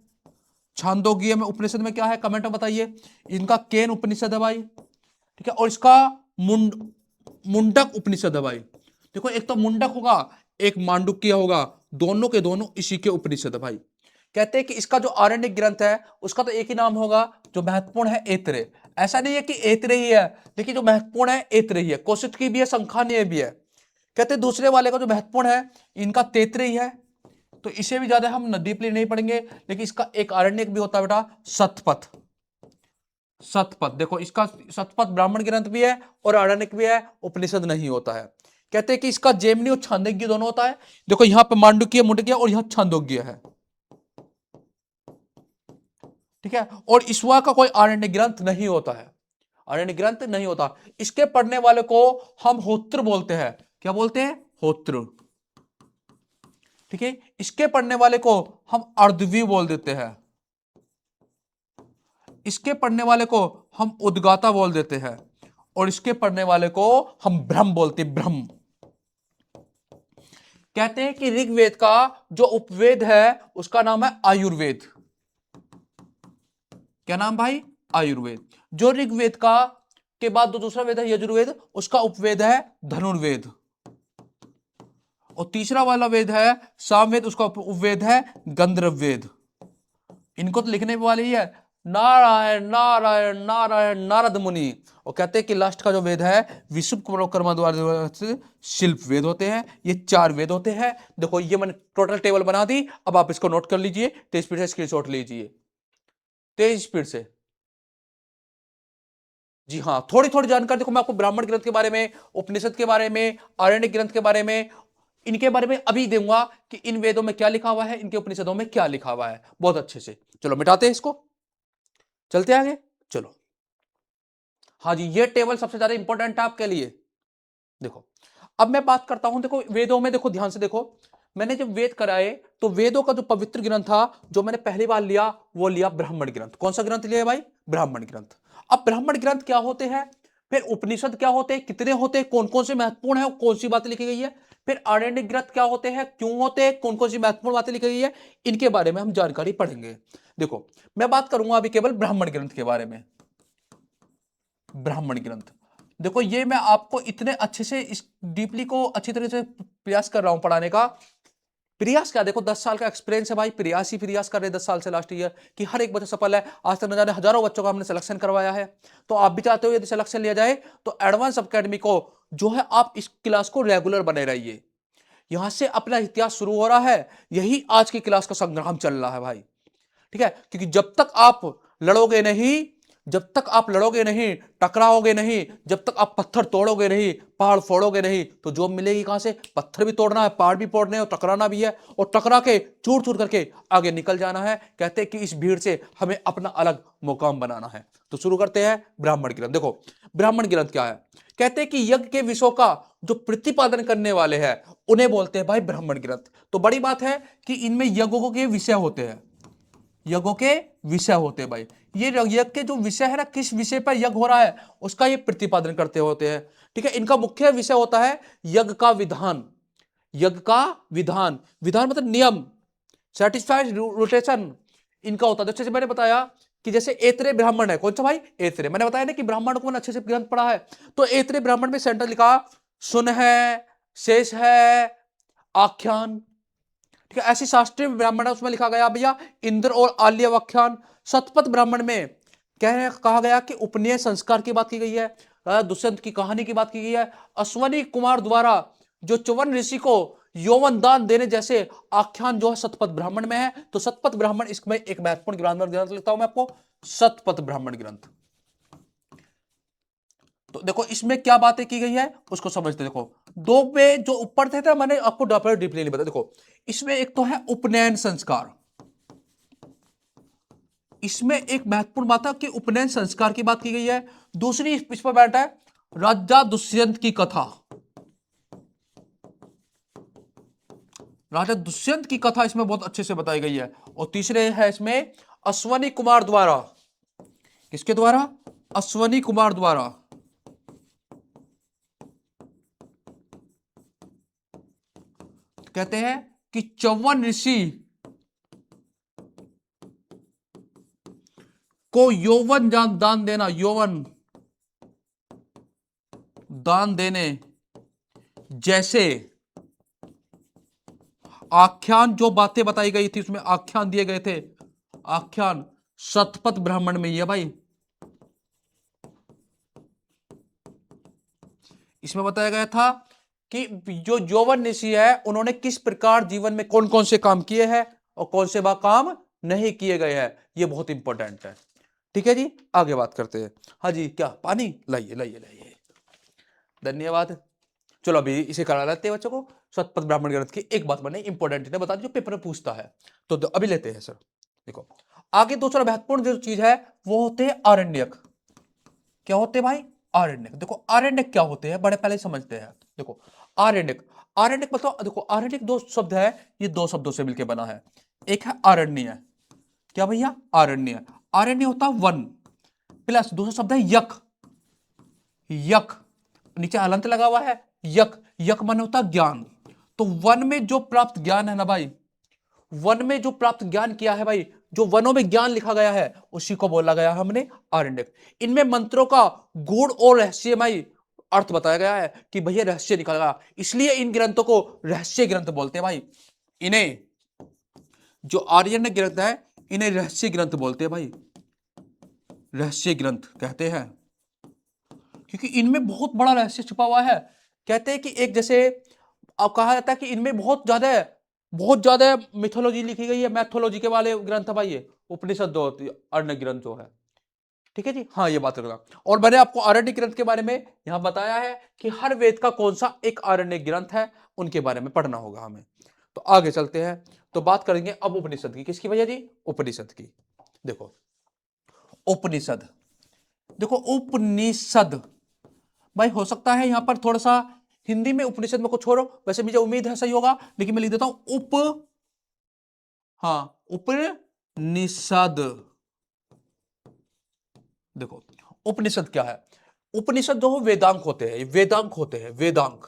[SPEAKER 1] छांदोग्य में उपनिषद में क्या है, कमेंट में बताइए। इनका केन उपनिषद है भाई। ठीक है, और इसका मुंडक उपनिषद है भाई। देखो एक तो मुंडक होगा, एक मांडुक्य होगा, दोनों के दोनों इसी के उपनिषद है भाई। कहते हैं कि इसका जो आरण्य ग्रंथ है उसका तो एक ही नाम होगा, जो महत्वपूर्ण है ऐतरेय। ऐसा नहीं है कि ऐतरेय ही है, लेकिन जो महत्वपूर्ण है ऐतरेय ही है। कौशिक भी है, संखानीय भी है। कहते हैं दूसरे वाले का जो महत्वपूर्ण है इनका तैतरेय है, तो इसे भी ज्यादा हम डीपली नहीं पढ़ेंगे। लेकिन इसका एक आरण्यक भी होता है बेटा, शतपथ। शतपथ देखो, इसका शतपथ ब्राह्मण ग्रंथ भी है और आरण्यक भी है, उपनिषद नहीं होता है। कहते हैं कि इसका जेमिनी और छांदोग्य दोनों होता है। देखो यहां पे मांडुक्य मुंडक्य और यहां छांदोग्य है। ठीक है, और ईश्वा का कोई आरण्य ग्रंथ नहीं होता है, आरण्य ग्रंथ नहीं होता। इसके पढ़ने वाले को हम होत्र बोलते हैं। क्या बोलते हैं, होत्र। ठीक है, इसके पढ़ने वाले को हम अर्धवी बोल देते हैं। इसके पढ़ने वाले को हम उद्गाता बोल देते हैं, और इसके पढ़ने वाले को हम ब्रह्म बोलते हैं, ब्रह्म। कहते हैं कि ऋग्वेद का जो उपवेद है उसका नाम है आयुर्वेद। क्या नाम भाई, आयुर्वेद। जो ऋग्वेद का के बाद जो दूसरा वेद है यजुर्वेद, उसका उपवेद है धनुर्वेद। और तीसरा वाला वेद है सामवेद, उसका उपवेद है गंधर्व वेद। इनको तो लिखने वाले ही है नारायण नारायण नारायण नारद मुनि। और कहते हैं कि लास्ट का जो वेद है विश्वकर्मा द्वारा शिल्प वेद होते हैं। ये 4 वेद होते हैं। देखो ये मैंने टोटल टेबल बना दी, अब आप इसको नोट कर लीजिए, तेज स्पीड से स्क्रीनशॉट लीजिए, तेज स्पीड से। जी हाँ, थोड़ी थोड़ी जानकारी देखो, मैं आपको ब्राह्मण ग्रंथ के बारे में, उपनिषद के बारे में, आरण्यक ग्रंथ के बारे में, इनके बारे में अभी दूंगा कि इन वेदों में क्या लिखा हुआ है, इनके उपनिषदों में क्या लिखा हुआ है, बहुत अच्छे से। चलो मिटाते हैं इसको, चलते आगे। चलो हाँ जी, ये टेबल सबसे ज्यादा इंपॉर्टेंट है आपके लिए। देखो अब मैं बात करता हूं, देखो वेदों में, देखो ध्यान से देखो, मैंने जब वेद कराए तो वेदों का जो पवित्र ग्रंथ था जो मैंने पहली बार लिया वो लिया ब्राह्मण ग्रंथ। कौन सा ग्रंथ लिया भाई? ब्राह्मण ग्रंथ। अब ब्राह्मण ग्रंथ क्या होते हैं, फिर उपनिषद क्या होते हैं, कितने होते हैं, कौन कौन से महत्वपूर्ण है, कौन सी बातें लिखी गई है, फिर आरण्यक ग्रंथ क्या होते हैं, क्यों होते हैं, कौन कौन सी महत्वपूर्ण बातें लिखी गई है, इनके बारे में हम जानकारी पढ़ेंगे। देखो मैं बात करूंगा अभी केवल ब्राह्मण ग्रंथ के बारे में। ब्राह्मण ग्रंथ देखो, ये मैं आपको इतने अच्छे से इस डीपली को अच्छी तरह से प्रयास कर रहा हूं पढ़ाने का। प्रयास क्या, देखो 10 साल का एक्सपीरियंस है भाई, प्रयास ही प्रयास कर रहे 10 साल से लास्ट ईयर कि हर एक बच्चा सफल है। आज तक न जाने हजारों बच्चों का हमने सिलेक्शन करवाया है। तो आप भी चाहते हो यदि सिलेक्शन लिया जाए तो एडवांस अकेडमी को जो है आप इस क्लास को रेगुलर बने रहिए। यहां से अपना इतिहास शुरू हो रहा है, यही आज की क्लास का संग्राम चल रहा है भाई। ठीक है, क्योंकि जब तक आप लड़ोगे नहीं, जब तक आप लड़ोगे नहीं, टकराओगे नहीं, जब तक आप पत्थर तोड़ोगे नहीं, पहाड़ फोड़ोगे नहीं, तो जॉब मिलेगी कहां से? पत्थर भी तोड़ना है, पहाड़ भी फोड़ने हैं और टकराना भी है, और टकरा के चूर चूर करके आगे निकल जाना है। कहते हैं कि इस भीड़ से हमें अपना अलग मुकाम बनाना है। तो शुरू करते हैं ब्राह्मण ग्रंथ। देखो ब्राह्मण ग्रंथ क्या है, कहते हैं कि यज्ञ के विषयों का जो प्रतिपादन करने वाले हैं उन्हें बोलते हैं भाई ब्राह्मण ग्रंथ। तो बड़ी बात है कि इनमें यज्ञों के विषय होते हैं, यज्ञों के विषय होते हैं भाई। ये यज्ञ के जो विषय है ना, किस विषय पर यज्ञ हो रहा है उसका ये प्रतिपादन करते होते हैं। ठीक है, इनका मुख्य विषय होता है यज्ञ का विधान। यज्ञ का विधान, विधान मतलब नियम, सेटिस्फाइड रोटेशन इनका होता है। जैसे मैंने बताया कि जैसे ऐतरेय ब्राह्मण है, कौन सा भाई? ऐतरेय। मैंने बताया ना कि ब्राह्मण को मैंने अच्छे से ग्रंथ पढ़ा है, तो ऐतरेय ब्राह्मण में सेंटर लिखा सुन है, शेष है, आख्यान। ठीक है, ऐसी शास्त्रीय ब्राह्मण है उसमें लिखा गया भैया इंद्र और आल्य व्याख्यान। शतपथ ब्राह्मण में कहा गया कि उपनयन संस्कार की बात की गई है, दुष्यंत की कहानी की बात की गई है। अश्वनी कुमार द्वारा जो च्यवन ऋषि को यौवन दान देने जैसे आख्यान जो है शतपथ ब्राह्मण में है। तो शतपथ ब्राह्मण इसमें एक महत्वपूर्ण ब्राह्मण ग्रंथ लिखता हूं मैं आपको, शतपथ ब्राह्मण ग्रंथ। तो देखो इसमें क्या बातें की गई है उसको समझते। देखो दो में जो ऊपर थे था मैंने आपको डीपली नहीं बताया। देखो इसमें एक तो है उपनयन संस्कार, इसमें एक महत्वपूर्ण बात है कि उपनयन संस्कार की बात की गई है। दूसरी इस पर बैठा है राजा दुष्यंत की कथा, राजा दुष्यंत की कथा इसमें बहुत अच्छे से बताई गई है। और तीसरे है इसमें अश्वनी कुमार द्वारा, किसके द्वारा? अश्वनी कुमार द्वारा कहते हैं कि च्यवन ऋषि को यौवन दान देना, यौवन दान देने जैसे आख्यान जो बातें बताई गई थी, उसमें आख्यान दिए गए थे, आख्यान शतपथ ब्राह्मण में ही है भाई। इसमें बताया गया था कि जो यौवन ऋषि है उन्होंने किस प्रकार जीवन में कौन कौन से काम किए हैं और कौन से काम नहीं किए गए हैं। ये बहुत इंपॉर्टेंट है। ठीक है जी, आगे बात करते हैं। हाँ जी, क्या पानी लाइए लाइए लाइए, धन्यवाद। चलो अभी इसे करा लेते हैं बच्चों को। शतपथ ब्राह्मण ग्रंथ की एक बात मैंने इंपॉर्टेंट ने बता दी जो पेपर में पूछता है, तो अभी लेते हैं सर। देखो आगे दूसरा महत्वपूर्ण जो चीज है वो होते हैं आरण्यक। क्या होते हैं भाई? आरण्यक। देखो आरण्यक क्या होते हैं बड़े पहले समझते हैं। देखो आरण्यक, आरण्यक मतलब देखो आरण्यक दो शब्द है, ये दो शब्दों से मिलकर बना है। एक है आरण्य, क्या भैया? आरण्य। आरण्य होता है वन, प्लस दूसरा शब्द है यक, यक नीचे हलंत लगा हुआ है, यक, यक मन होता ज्ञान। तो वन में जो प्राप्त ज्ञान है ना भाई, वन में जो प्राप्त ज्ञान किया है भाई, जो वनों में ज्ञान लिखा गया है उसी को बोला गया हमने आरण्यक। इनमें मंत्रों का गूढ़ और रहस्यमय अर्थ बताया गया है कि भैया रहस्य निकल गया, इसलिए इन ग्रंथों को रहस्य ग्रंथ बोलते हैं भाई। इन्हें जो आर्यन ग्रंथ है इन्हें रहस्य ग्रंथ बोलते हैं भाई, रहस्य ग्रंथ कहते हैं, क्योंकि इनमें बहुत बड़ा रहस्य छुपा हुआ है। कहते हैं कि एक जैसे अब कहा जाता है कि इनमें बहुत ज्यादा मिथोलॉजी लिखी गई है, मैथोलॉजी के वाले ग्रंथ है भाई ये उपनिषद जो होती है, अरण्य ग्रंथ जो है। ठीक है जी, हाँ ये बात रखना। और मैंने आपको आरण्य ग्रंथ के बारे में यहां बताया है कि हर वेद का कौन सा एक आरण्य ग्रंथ है, उनके बारे में पढ़ना होगा हमें। तो आगे चलते हैं, तो बात करेंगे अब उपनिषद की। किसकी भैया जी? उपनिषद की। देखो उपनिषद, देखो उपनिषद भाई, हो सकता है यहां पर थोड़ा सा हिंदी में उपनिषद में कुछ छोड़ो, वैसे मुझे उम्मीद है सही होगा, लेकिन मैं लिख देता हूं उपनिषद। देखो उपनिषद क्या है? उपनिषद जो वेदांग होते हैं, वेदांग होते हैं, वेदांग।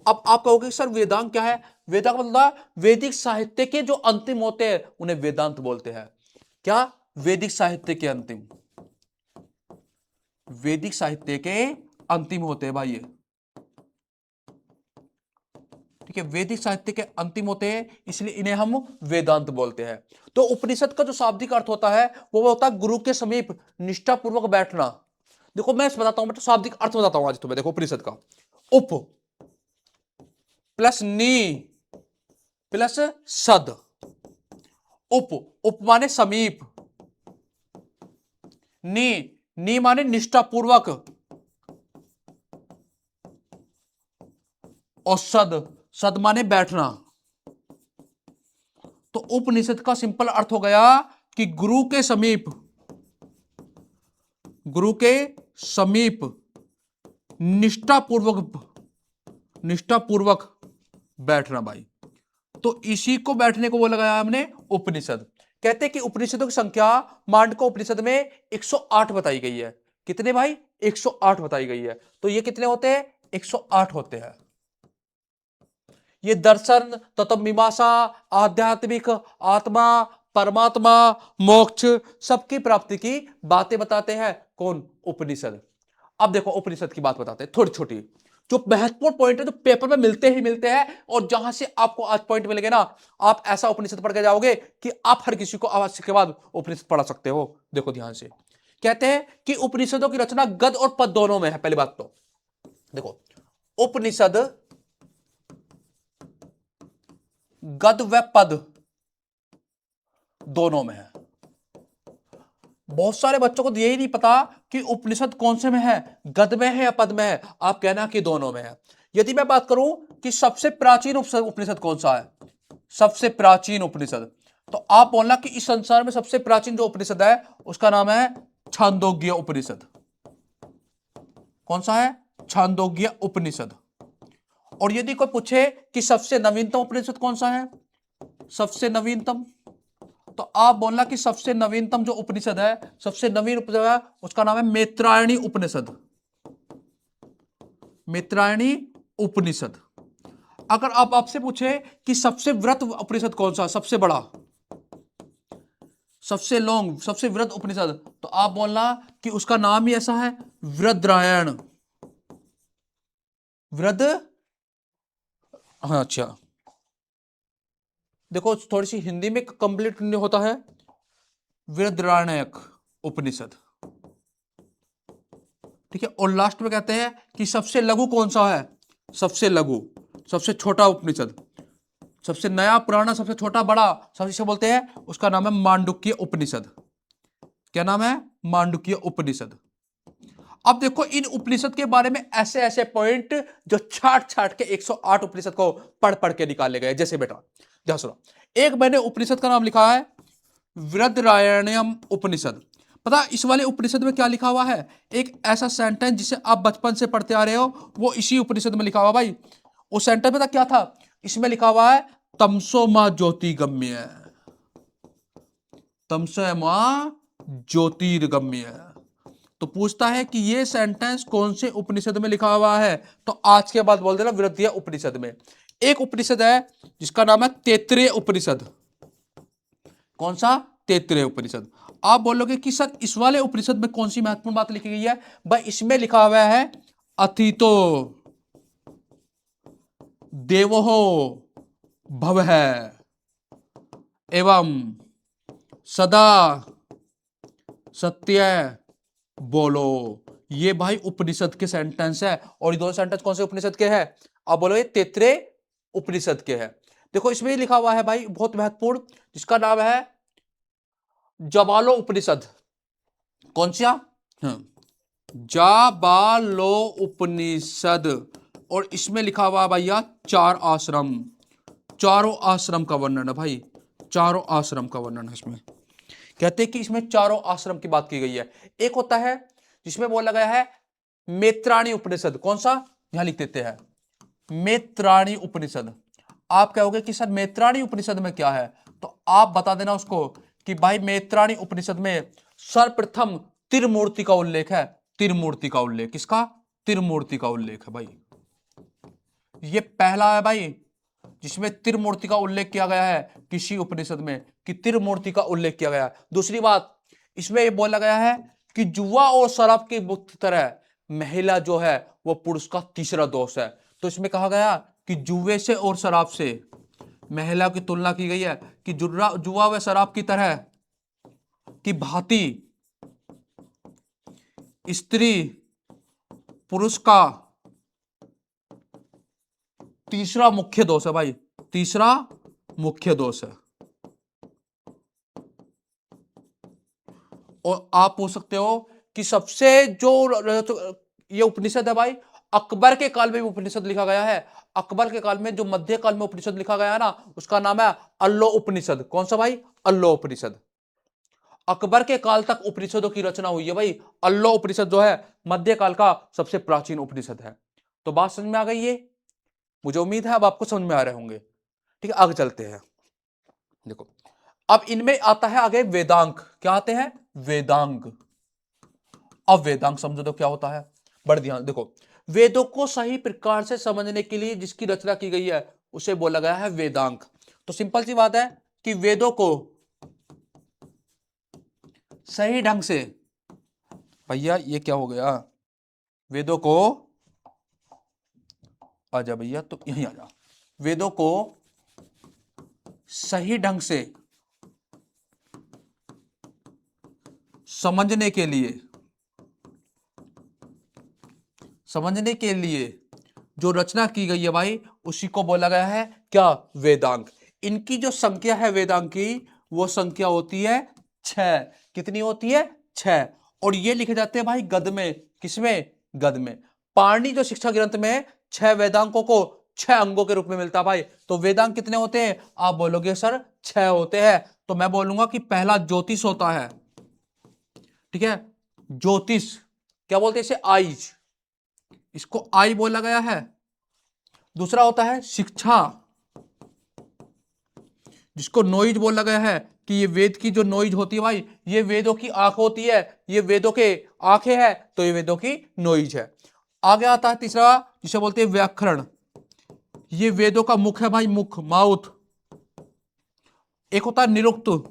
[SPEAKER 1] अब आप कहोगे सर वेदांग क्या है? वेदांग मतलब वैदिक साहित्य के जो अंतिम होते हैं उन्हें वेदांत बोलते हैं। क्या? वैदिक साहित्य के अंतिम, वैदिक साहित्य के अंतिम होते हैं भाई ये। ठीक है, वैदिक साहित्य के अंतिम होते हैं, इसलिए इन्हें हम वेदांत बोलते हैं। तो उपनिषद का जो शाब्दिक अर्थ होता है वो होता है गुरु के समीप निष्ठापूर्वक बैठना। देखो मैं बताता हूं, मैं तो शाब्दिक अर्थ बताता हूं आज तुम्हें। देखो उपनिषद का उप प्लस नी प्लस सद। उप माने समीप, नी माने निष्ठापूर्वक, और सद माने बैठना। तो उपनिषद का सिंपल अर्थ हो गया कि गुरु के समीप, गुरु के समीप निष्ठापूर्वक बैठना भाई। तो इसी को बैठने को बोला गया हमने उपनिषद। कहते हैं कि उपनिषदों की संख्या मांडुक्य उपनिषद में 108 बताई गई है। कितने भाई? 108 बताई गई है। तो ये कितने होते हैं? 108 होते हैं। ये दर्शन, तत्व मीमांसा, आध्यात्मिक, आत्मा, परमात्मा, मोक्ष सबकी प्राप्ति की बातें बताते हैं। कौन? उपनिषद। अब देखो उपनिषद की बात बताते हैं थोड़ी छोटी, जो महत्वपूर्ण पॉइंट है, जो पेपर में मिलते ही मिलते हैं, और जहां से आपको आज पॉइंट मिलेंगे ना, आप ऐसा उपनिषद पढ़ के जाओगे कि आप हर किसी को आज के बाद उपनिषद पढ़ा सकते हो। देखो ध्यान से, कहते हैं कि उपनिषदों की रचना गद और पद दोनों में है। पहली बात तो देखो, उपनिषद गद व पद दोनों में है। बहुत सारे बच्चों को यही नहीं पता कि उपनिषद कौन से में है, गद में है या पद में है। आप कहना कि दोनों में है। यदि मैं बात करूं कि सबसे प्राचीन उपनिषद कौन सा है, सबसे प्राचीन उपनिषद, तो आप बोलना कि इस संसार में सबसे प्राचीन जो उपनिषद है उसका नाम है छांदोग्य उपनिषद। कौन सा है? छांदोग्य उपनिषद। और यदि कोई पूछे कि सबसे नवीनतम उपनिषद कौन सा है, सबसे नवीनतम, तो आप बोलना कि सबसे नवीनतम जो उपनिषद है, सबसे नवीन उपनिषद है, उसका नाम है मैत्रायणी उपनिषद। मैत्रायणी उपनिषद। अगर आप आपसे पूछे कि सबसे वृहत उपनिषद कौन सा, सबसे बड़ा, सबसे लॉन्ग, सबसे वृहत उपनिषद, तो आप बोलना कि उसका नाम ही ऐसा है, वृहद्रायण। वृहद, हाँ अच्छा, देखो थोड़ी सी हिंदी में कंप्लीट होता है, वृहद्रायणक उपनिषद। ठीक है, और लास्ट में कहते हैं कि सबसे लघु कौन सा है, सबसे लघु, सबसे छोटा उपनिषद, सबसे नया पुराना, सबसे छोटा बड़ा, सबसे बोलते हैं, उसका नाम है मांडुक्य उपनिषद। क्या नाम है? मांडुक्य उपनिषद। अब देखो इन उपनिषद के बारे में ऐसे ऐसे पॉइंट जो छाट छाट के 108 उपनिषद को पढ़ पढ़ के निकाले गए। जैसे बेटा ध्यान सुनो, एक मैंने उपनिषद का नाम लिखा है वृहद्रायण्यम उपनिषद। पता इस वाले उपनिषद में क्या लिखा हुआ है? एक ऐसा सेंटेंस जिसे आप बचपन से पढ़ते आ रहे हो, वो इसी उपनिषद में लिखा हुआ भाई। वो सेंटेंस पता क्या था? इसमें लिखा हुआ है तमसो मां ज्योतिर्गम्य, तमसो मां ज्योतिर्गम्य। तो पूछता है कि ये सेंटेंस कौन से उपनिषद में लिखा हुआ है, तो आज के बाद बोल देना वृहद्रय उपनिषद में। एक उपनिषद है जिसका नाम है तैत्तिरीय उपनिषद। कौन सा? तैत्तिरीय उपनिषद। आप बोलोगे कि सर इस वाले उपनिषद में कौन सी महत्वपूर्ण बात लिखी गई है? भाई इसमें लिखा हुआ है अथितो देवो भवः एवं सदा सत्य बोलो। ये भाई उपनिषद के सेंटेंस है। और ये दोनों सेंटेंस कौन से उपनिषद के हैं? अब बोलो, ये तैत्तिरीय उपनिषद के हैं। देखो इसमें लिखा हुआ है भाई बहुत महत्वपूर्ण, जिसका नाम है जाबालो उपनिषद। कौन सा? जाबालो उपनिषद। और इसमें लिखा हुआ भैया 4 आश्रम, चारों आश्रम का वर्णन है भाई, चारों आश्रम का वर्णन है इसमें। कहते हैं कि इसमें चारों आश्रम की बात की गई है। एक होता है जिसमें बोला गया है मैत्राणी उपनिषद। कौन सा? यहां लिख देते हैं मैत्राणी उपनिषद। आप कहोगे कि सर मैत्राणी उपनिषद में क्या है, तो आप बता देना उसको कि भाई मैत्राणी उपनिषद में सर्वप्रथम त्रिमूर्ति का उल्लेख है। त्रिमूर्ति का उल्लेख, किसका? त्रिमूर्ति का उल्लेख है भाई। ये पहला है भाई जिसमें त्रिमूर्ति का उल्लेख किया गया है किसी उपनिषद में, कि त्रिमूर्ति का उल्लेख किया गया है। दूसरी बात, इसमें यह बोला गया है कि जुआ और शराब की तरह महिला जो है वो पुरुष का तीसरा दोष है। तो इसमें कहा गया कि जुए से और शराब से महिला की तुलना की गई है कि जुआ व शराब की तरह की भांति स्त्री पुरुष का तीसरा मुख्य दोष है भाई, तीसरा मुख्य दोष है। और आप पूछ सकते हो कि सबसे जो ये उपनिषद है भाई, अकबर के काल में भी उपनिषद लिखा गया है। अकबर के काल में जो मध्य काल में उपनिषद लिखा गया है ना, उसका नाम है अल्लो उपनिषद। कौन सा भाई? अल्लो उपनिषद। अकबर के काल तक उपनिषदों की रचना हुई है भाई। अल्लो उपनिषद जो है मध्यकाल का सबसे प्राचीन उपनिषद है। तो बात समझ में आ गई है? मुझे उम्मीद है अब आपको समझ में आ रहे होंगे। ठीक है, आगे चलते हैं। देखो अब इनमें आता है आगे वेदांग। क्या आते हैं? वेदांग। अब वेदांग समझो तो क्या होता है, बड़े ध्यान देखो। वेदों को सही प्रकार से समझने के लिए जिसकी रचना की गई है उसे बोला गया है वेदांग। तो सिंपल सी बात है कि वेदों को सही ढंग से, भैया ये क्या हो गया, वेदों को आजा भैया, तो यहीं आजा। वेदों को सही ढंग से समझने के लिए जो रचना की गई है भाई उसी को बोला गया है क्या? वेदांग। इनकी जो संख्या है वेदांग की, वो संख्या होती है 6। कितनी होती है? 6। और ये लिखे जाते हैं भाई गद में। किसमें? गद में। पाणिनि जो शिक्षा ग्रंथ में 6 वेदांगों को 6 अंगों के रूप में मिलता है भाई। तो वेदांग कितने होते हैं? आप बोलोगे सर 6 होते हैं। तो मैं बोलूंगा कि पहला ज्योतिष होता है। ठीक है, ज्योतिष क्या बोलते हैं इसे? आइज, इसको आई बोला गया है। दूसरा होता है शिक्षा, जिसको नॉइज बोला गया है, कि ये वेद की जो नॉइज होती है भाई, ये वेदों की आंख होती है, ये वेदों के आंखें हैं, तो ये वेदों की नॉइज है। आगे आता है तीसरा, जिसे बोलते हैं व्याकरण। ये वेदों का मुख है भाई, मुख, माउथ। एक होता है निरुक्त,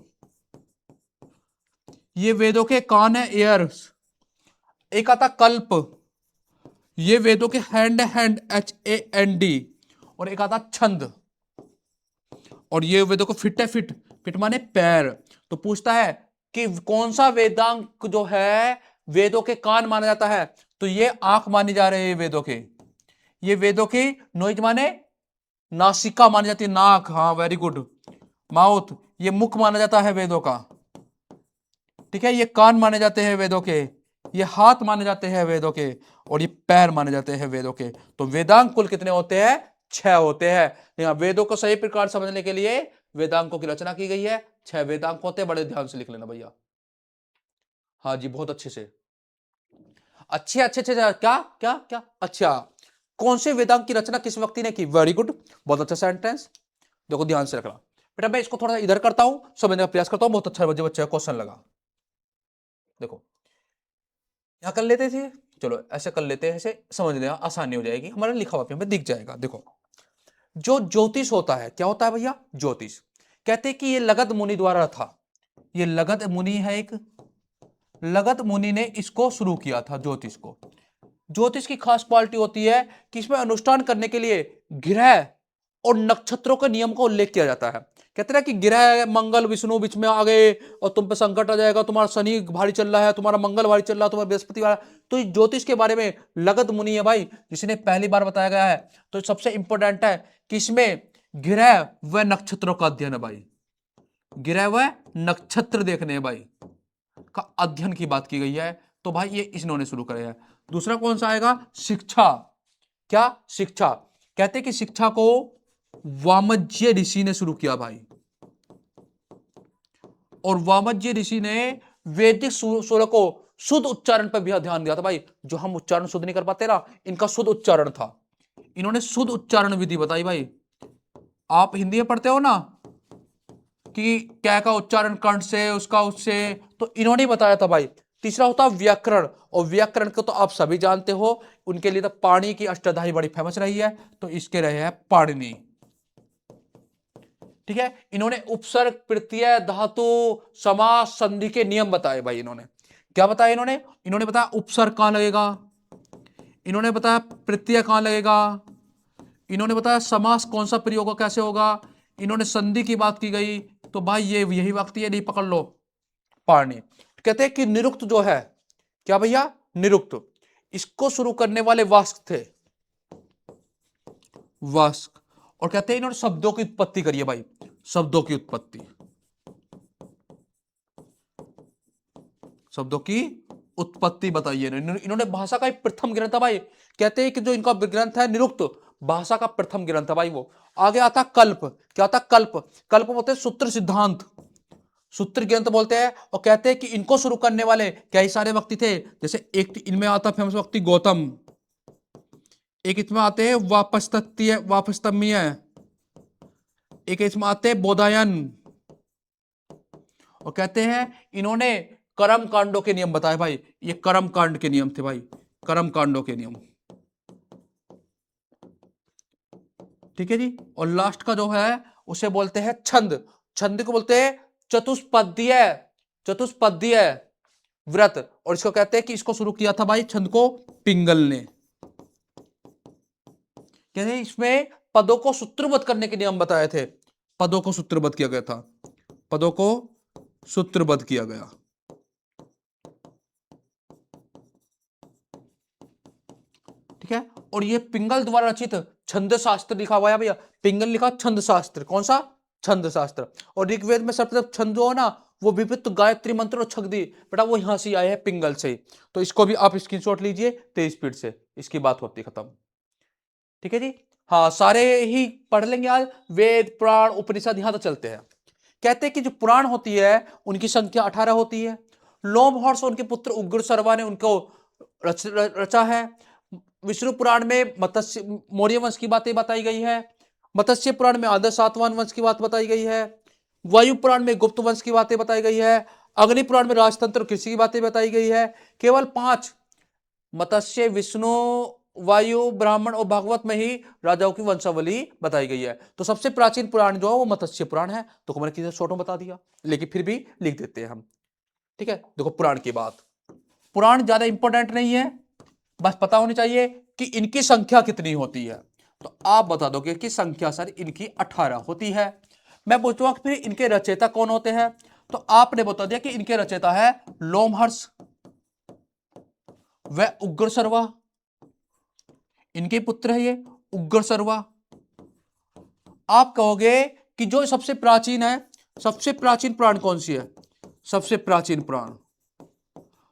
[SPEAKER 1] ये वेदों के कान है, एयर्स। एक आता कल्प, ये वेदों के हैंड, HAND। और एक आता छंद, और ये वेदों को फिट है, फिट माने पैर। तो पूछता है कि कौन सा वेदांग जो है वेदों के कान माना जाता है, तो ये आंख मानी जा रही है वेदों के। ये वेदों की नॉइज माने नासिका मानी जाती है, नाक, हाँ वेरी गुड। माउथ, ये मुख माना जाता है वेदों का। ठीक है, ये कान माने जाते हैं वेदों के, ये हाथ माने जाते हैं वेदों के, और ये पैर माने जाते हैं वेदों के। तो वेदांग कुल कितने होते हैं? 6 होते हैं। यहाँ वेदों को सही प्रकार समझने के लिए वेदांगों की रचना की गई है। 6 वेदांग होते हैं, बड़े ध्यान से लिख लेना भैया। हाँ जी, बहुत अच्छे से। अच्छे अच्छे अच्छे, क्या क्या क्या, अच्छा। कौन से वेदांग की रचना किस व्यक्ति ने की? वेरी गुड, बहुत अच्छा सेंटेंस। देखो ध्यान से रखना बेटा, मैं इसको थोड़ा इधर करता हूं, समझने का प्रयास करता हूं। बहुत अच्छा बच्चे का क्वेश्चन लगा। देखो यहां कर लेते थे, चलो ऐसे कर लेते हैं, ऐसे समझ लेना आसानी हो जाएगी, हमारा लिखा हुआ पे दिख जाएगा। देखो जो ज्योतिष होता है, क्या होता है भैया? ज्योतिष। कहते हैं कि ये लगध मुनि द्वारा था। ये लगध मुनि है, एक लगध मुनि ने इसको शुरू किया था ज्योतिष को। ज्योतिष की खास क्वालिटी होती है कि इसमें अनुष्ठान करने के लिए ग्रह और नक्षत्रों के नियम का उल्लेख किया जाता है। कहते हैं कि ग्रह मंगल विष्णु बीच में आ गए और तुम पे संकट आ जाएगा, तुम्हारा शनि भारी चल रहा है, तुम्हारा मंगल भारी चल रहा है, तुम्हारा बृहस्पति वाला। तो इस ज्योतिष के बारे में लगत मुनि है भाई, जिसने पहली बार बताया गया है। तो सबसे इंपॉर्टेंट है कि इसमें ग्रह व नक्षत्रों का अध्ययन है भाई, ग्रह व नक्षत्र देखने भाई का अध्ययन की बात की गई है। तो भाई ये इन्होंने शुरू करे है। दूसरा कौन सा आएगा? शिक्षा। क्या? शिक्षा। कहते हैं कि शिक्षा को वामज्य ऋषि ने शुरू किया भाई, और वामज्य ऋषि ने वैदिक स्वर को शुद्ध उच्चारण पर भी ध्यान दिया था भाई। जो हम उच्चारण शुद्ध नहीं कर पाते ना, इनका शुद्ध उच्चारण था। इन्होंने शुद्ध उच्चारण विधि बताई भाई। आप हिंदी में पढ़ते हो ना कि क्या का उच्चारण कंठ से, उसका उससे, तो इन्होंने बताया था भाई। तीसरा होता व्याकरण, और व्याकरण को तो आप सभी जानते हो, उनके लिए तो पाणि की अष्टधाई बड़ी फेमस रही है, तो इसके रहे हैं पाणिनि। ठीक है। इन्होंने उपसर्ग, प्रत्यय, धातु, समास, संधि के नियम बताए भाई। इन्होंने क्या बताया? इन्होंने बताया उपसर्ग कहां लगेगा, इन्होंने बताया प्रत्यय कहां लगेगा, इन्होंने बताया समास कौन सा प्रयोग कैसे होगा, इन्होंने संधि की बात की गई। तो भाई ये यही वक्त ये नहीं पकड़ लो पाणि। कहते हैं कि निरुक्त जो है, क्या भैया? निरुक्त। इसको शुरू करने वाले वास्क थे, वास्क। और कहते हैं इन्होंने शब्दों की उत्पत्ति करी है भाई, शब्दों की उत्पत्ति, शब्दों की उत्पत्ति बताई है इन्होंने। भाषा का एक प्रथम ग्रंथ है भाई। कहते हैं कि जो इनका ग्रंथ है निरुक्त, भाषा का प्रथम ग्रंथ है भाई वो। आगे आता कल्प। क्या आता? कल्प। कल्प बोलते हैं सूत्र सिद्धांत, सूत्र ग्रंथ बोलते हैं। और कहते हैं कि इनको शुरू करने वाले कई सारे व्यक्ति थे। जैसे एक इनमें आता फेमस व्यक्ति गौतम, एक इसमें आते हैं वापस्तम्य, एक इसमें आते हैं बोधायन। और कहते हैं इन्होंने कर्म कांडों के नियम बताए भाई। ये कर्म कांड के नियम थे भाई, कर्म कांडों के नियम। ठीक है जी। और लास्ट का जो है उसे बोलते हैं छंद। छंद को बोलते हैं चतुष्पदीय, चतुष्पदीय व्रत। और इसको कहते हैं कि इसको शुरू किया था भाई छंद को पिंगल ने। कहते हैं इसमें पदों को सूत्रबद्ध करने के नियम बताए थे, पदों को सूत्रबद्ध किया गया था, पदों को सूत्रबद्ध किया गया। ठीक है। और ये पिंगल द्वारा रचित छंद शास्त्र लिखा हुआ है भैया। पिंगल लिखा छंद शास्त्र, कौन सा? छंद शास्त्र। और ऋग्वेद में सर्वप्रथम छंद जो है ना, वो विविध गायत्री मंत्र और छगदी, बेटा वो यहां से आए हैं, पिंगल से। तो इसको भी आप स्क्रीनशॉट लीजिए, तेज स्पीड से इसकी बात होती खत्म। ठीक है जी। हाँ, सारे ही पढ़ लेंगे आज। वेद, पुराण, उपनिषद यहां तक चलते हैं। कहते हैं कि जो पुराण होती है उनकी संख्या 18 होती है। लोमहर्ष उनके पुत्र उग्र सर्वा ने उनको रचा है। विष्णु पुराण में मत्स्य मौर्य वंश की बातें बताई गई है। मत्स्य पुराण में आदर्श सातवाहन वंश की बात बताई गई है। वायु पुराण में गुप्त वंश की बातें बताई गई है। अग्नि पुराण में राजतंत्र कृषि की बातें बताई गई है। केवल 5 मत्स्य, विष्णु, वायु, ब्राह्मण और भागवत में ही राजाओं की वंशावली बताई गई है। तो सबसे प्राचीन पुराण जो है वो मत्स्य पुराण है। तो मैंने किसी शॉर्ट में बता दिया, लेकिन फिर भी लिख देते हैं हम। ठीक है। देखो पुराण की बात, पुराण ज्यादा इंपॉर्टेंट नहीं है, बस पता होनी चाहिए कि इनकी संख्या कितनी होती है। तो आप बता दोगे कि संख्या सर इनकी 18 होती है। मैं पूछूंगा फिर इनके रचयिता कौन होते हैं, तो आपने बता दिया कि इनके रचयिता है लोमहर्ष व उग्र सर्वा, इनके पुत्र है ये उग्र सर्वा। आप कहोगे कि जो सबसे प्राचीन है, सबसे प्राचीन पुराण कौन सी है? सबसे प्राचीन पुराण,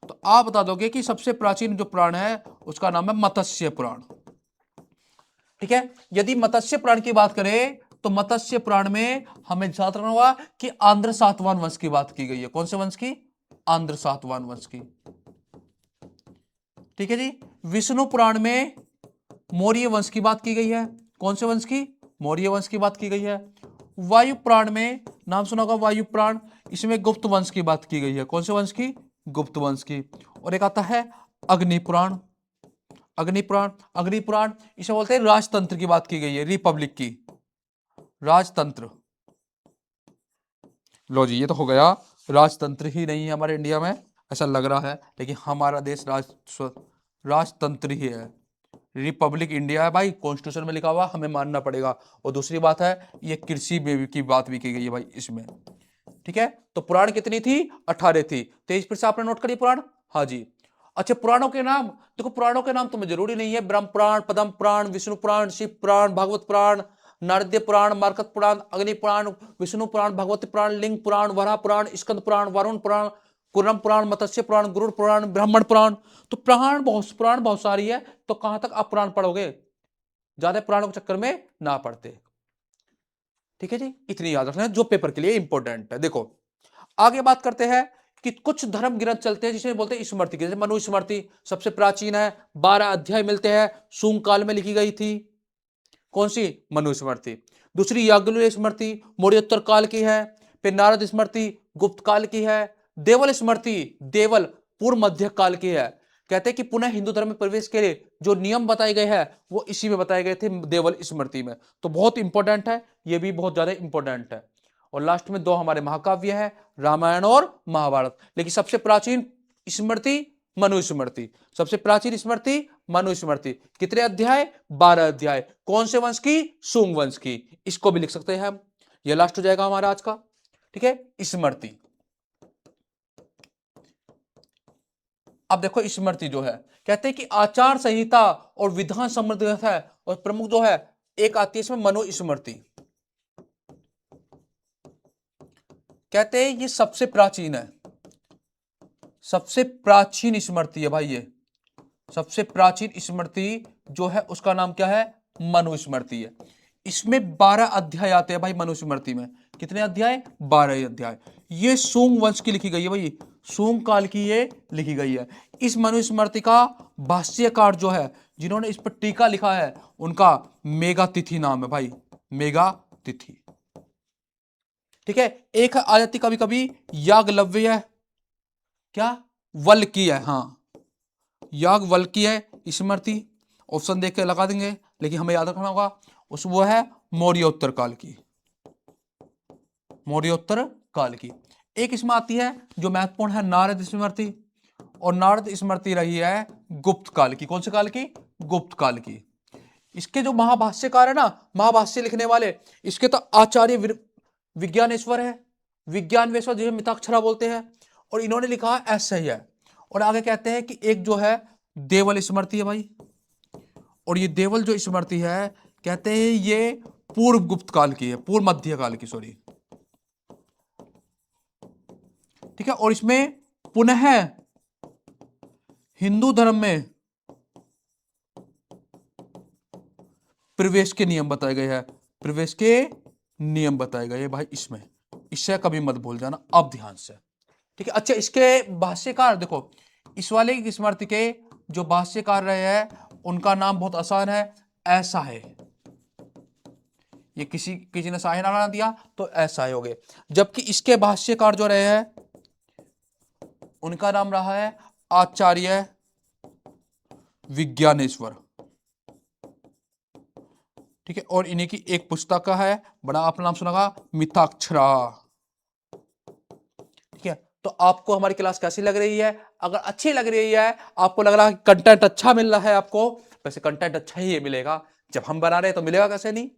[SPEAKER 1] तो आप बता दोगे कि सबसे प्राचीन जो पुराण है उसका नाम है मत्स्य पुराण। ठीक है। यदि मत्स्य पुराण की बात करें तो मत्स्य पुराण में हमें याद रखना होगा कि आंध्र सातवाहन वंश की बात की गई है। कौन से वंश की? आंध्र सातवाहन वंश की। ठीक है जी। विष्णु पुराण में मौर्य वंश की बात की गई है। कौन से वंश की? मौर्य वंश की बात की गई है। वायु पुराण में नाम सुना होगा, वायु पुराण, इसमें गुप्त वंश की बात की गई है। कौन से वंश की? गुप्त वंश की। और एक आता है अग्नि पुराण, अग्नि पुराण, अग्नि पुराण इसे बोलते हैं राजतंत्र की बात की गई है, रिपब्लिक की, राजतंत्र। लो जी, ये तो हो गया। राजतंत्र ही नहीं है हमारे इंडिया में, ऐसा लग रहा है, लेकिन हमारा देश राजतंत्र ही है, रिपब्लिक इंडिया है भाई, कॉन्स्टिट्यूशन में लिखा हुआ, हमें मानना पड़ेगा। और दूसरी बात है, ये कृषि में की बात भी की गई है भाई इसमें। ठीक है, तो पुराण कितनी थी? 18 थी। 23 फिर से आपने नोट करी पुराण? हाँ जी। अच्छा, पुराणों के नाम देखो, पुराणों के नाम तुम्हें जरूरी नहीं है। ब्रह्म पुराण, पद्म पुराण, विष्णु पुराण, शिव पुराण, भागवत पुराण, नारदीय पुराण, मार्कत पुराण, अग्नि पुराण, विष्णु पुराण, भगवती पुराण, लिंग पुराण, वराह पुराण, स्कंद पुराण, वरुण पुराण, कुरम पुराण, मत्स्य पुराण, गरुड़ पुराण, ब्राह्मण पुराण। तो पुराण बहुत सारी है। तो कहां तक आप पुराण पढ़ोगे? ज्यादा पुराणों के चक्कर में ना पड़ते। ठीक है जी, इतनी याद रखना जो पेपर के लिए इंपॉर्टेंट है। देखो आगे बात करते हैं कि कुछ धर्म ग्रंथ चलते हैं जिसे बोलते हैं स्मृति के। जैसे मनु स्मृति सबसे प्राचीन है, 12 अध्याय मिलते हैं, सूंग काल में लिखी गई थी। कौन सी? मनु स्मृति। दूसरी याज्ञवल्क्य स्मृति मौर्योत्तर काल की है। फिर नारद स्मृति गुप्त काल की है। देवल स्मृति, देवल पूर्व मध्य काल की है। कहते हैं कि पुनः हिंदू धर्म में प्रवेश के लिए जो नियम बताए गए हैं वो इसी में बताए गए थे, देवल स्मृति में। तो बहुत इंपॉर्टेंट है, ये भी बहुत ज्यादा इंपॉर्टेंट है। और लास्ट में 2 हमारे महाकाव्य है, रामायण और महाभारत। लेकिन सबसे प्राचीन स्मृति मनु स्मृति, सबसे प्राचीन स्मृति मनु स्मृति। कितने अध्याय? 12 अध्याय। कौन से वंश की? सुंग वंश की। इसको भी लिख सकते हैं हम। ये लास्ट हो जाएगा हमारा आज का। ठीक है, स्मृति। अब देखो स्मृति जो है, कहते हैं कि आचार संहिता और विधान संबंध है, और प्रमुख जो है एक आती है इसमें मनु स्मृति। कहते हैं ये सबसे प्राचीन है, सबसे प्राचीन स्मृति है भाई। ये सबसे प्राचीन स्मृति जो है उसका नाम क्या है? मनु स्मृति है। इसमें 12 अध्याय आते हैं भाई मनु स्मृति में। कितने अध्याय? 12 अध्याय। ये सूंग वंश की लिखी गई है भाई, सूंग काल की ये लिखी गई है। इस मनु स्मृति का भाष्यकार जो है, जिन्होंने इस पर टीका लिखा है, उनका मेघातिथि नाम है भाई, मेघातिथि। ठीक है, एक आ जाती कभी कभी याज्ञवल्क्य, क्या? वल्क्य है, हाँ, याज्ञवल्क्य स्मृति। ऑप्शन देख के लगा देंगे, लेकिन हमें याद रखना होगा उस वो है मौर्योत्तर काल की, मौर्योत्तर काल की। एक इसमें आती है जो महत्वपूर्ण है, नारद स्मृति। और नारद स्मृति रही है गुप्त काल की। कौन से काल की? गुप्त काल की। इसके जो महाभाष्यकार है ना, महाभाष्य लिखने वाले, इसके तो आचार्य विज्ञानेश्वर है, विज्ञानेश्वर जिसे मिताक्षरा बोलते हैं। और इन्होंने लिखा है ऐसा ही है। और आगे कहते हैं कि एक जो है देवल स्मृति है भाई। और ये देवल जो स्मृति है, कहते हैं ये पूर्व गुप्त काल की है, पूर्व मध्य काल की, सॉरी। ठीक है, और इसमें पुनः हिंदू धर्म में प्रवेश के नियम बताए गए हैं, प्रवेश के नियम बताए गए भाई इसमें। इससे कभी मत भूल जाना, अब ध्यान से। ठीक है, अच्छा, इसके भाष्यकार देखो, इस वाले स्मृति के जो भाष्यकार रहे हैं उनका नाम बहुत आसान है, ऐसा है। ये किसी ने साहे ना दिया तो ऐसा ही हो गए। जबकि इसके भाष्यकार जो रहे हैं उनका नाम रहा है आचार्य विज्ञानेश्वर। ठीक है, और इन्हीं की एक पुस्तक का है, बड़ा आपने नाम सुना होगा, मिताक्षरा। ठीक है, तो आपको हमारी क्लास कैसी लग रही है? अगर अच्छी लग रही है, आपको लग रहा है कंटेंट अच्छा मिल रहा है आपको, वैसे कंटेंट अच्छा ही मिलेगा, जब हम बना रहे हैं तो मिलेगा कैसे नहीं।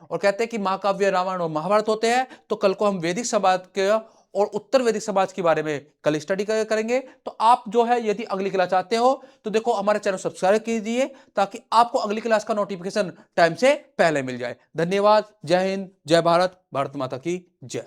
[SPEAKER 1] और कहते हैं कि महाकाव्य रामायण और महाभारत होते हैं। तो कल को हम वैदिक समाज के और उत्तर वैदिक समाज के बारे में कल स्टडी करेंगे। तो आप जो है यदि अगली क्लास चाहते हो तो देखो हमारे चैनल सब्सक्राइब कीजिए, ताकि आपको अगली क्लास का नोटिफिकेशन टाइम से पहले मिल जाए। धन्यवाद। जय हिंद, जय भारत, भारत माता की जय।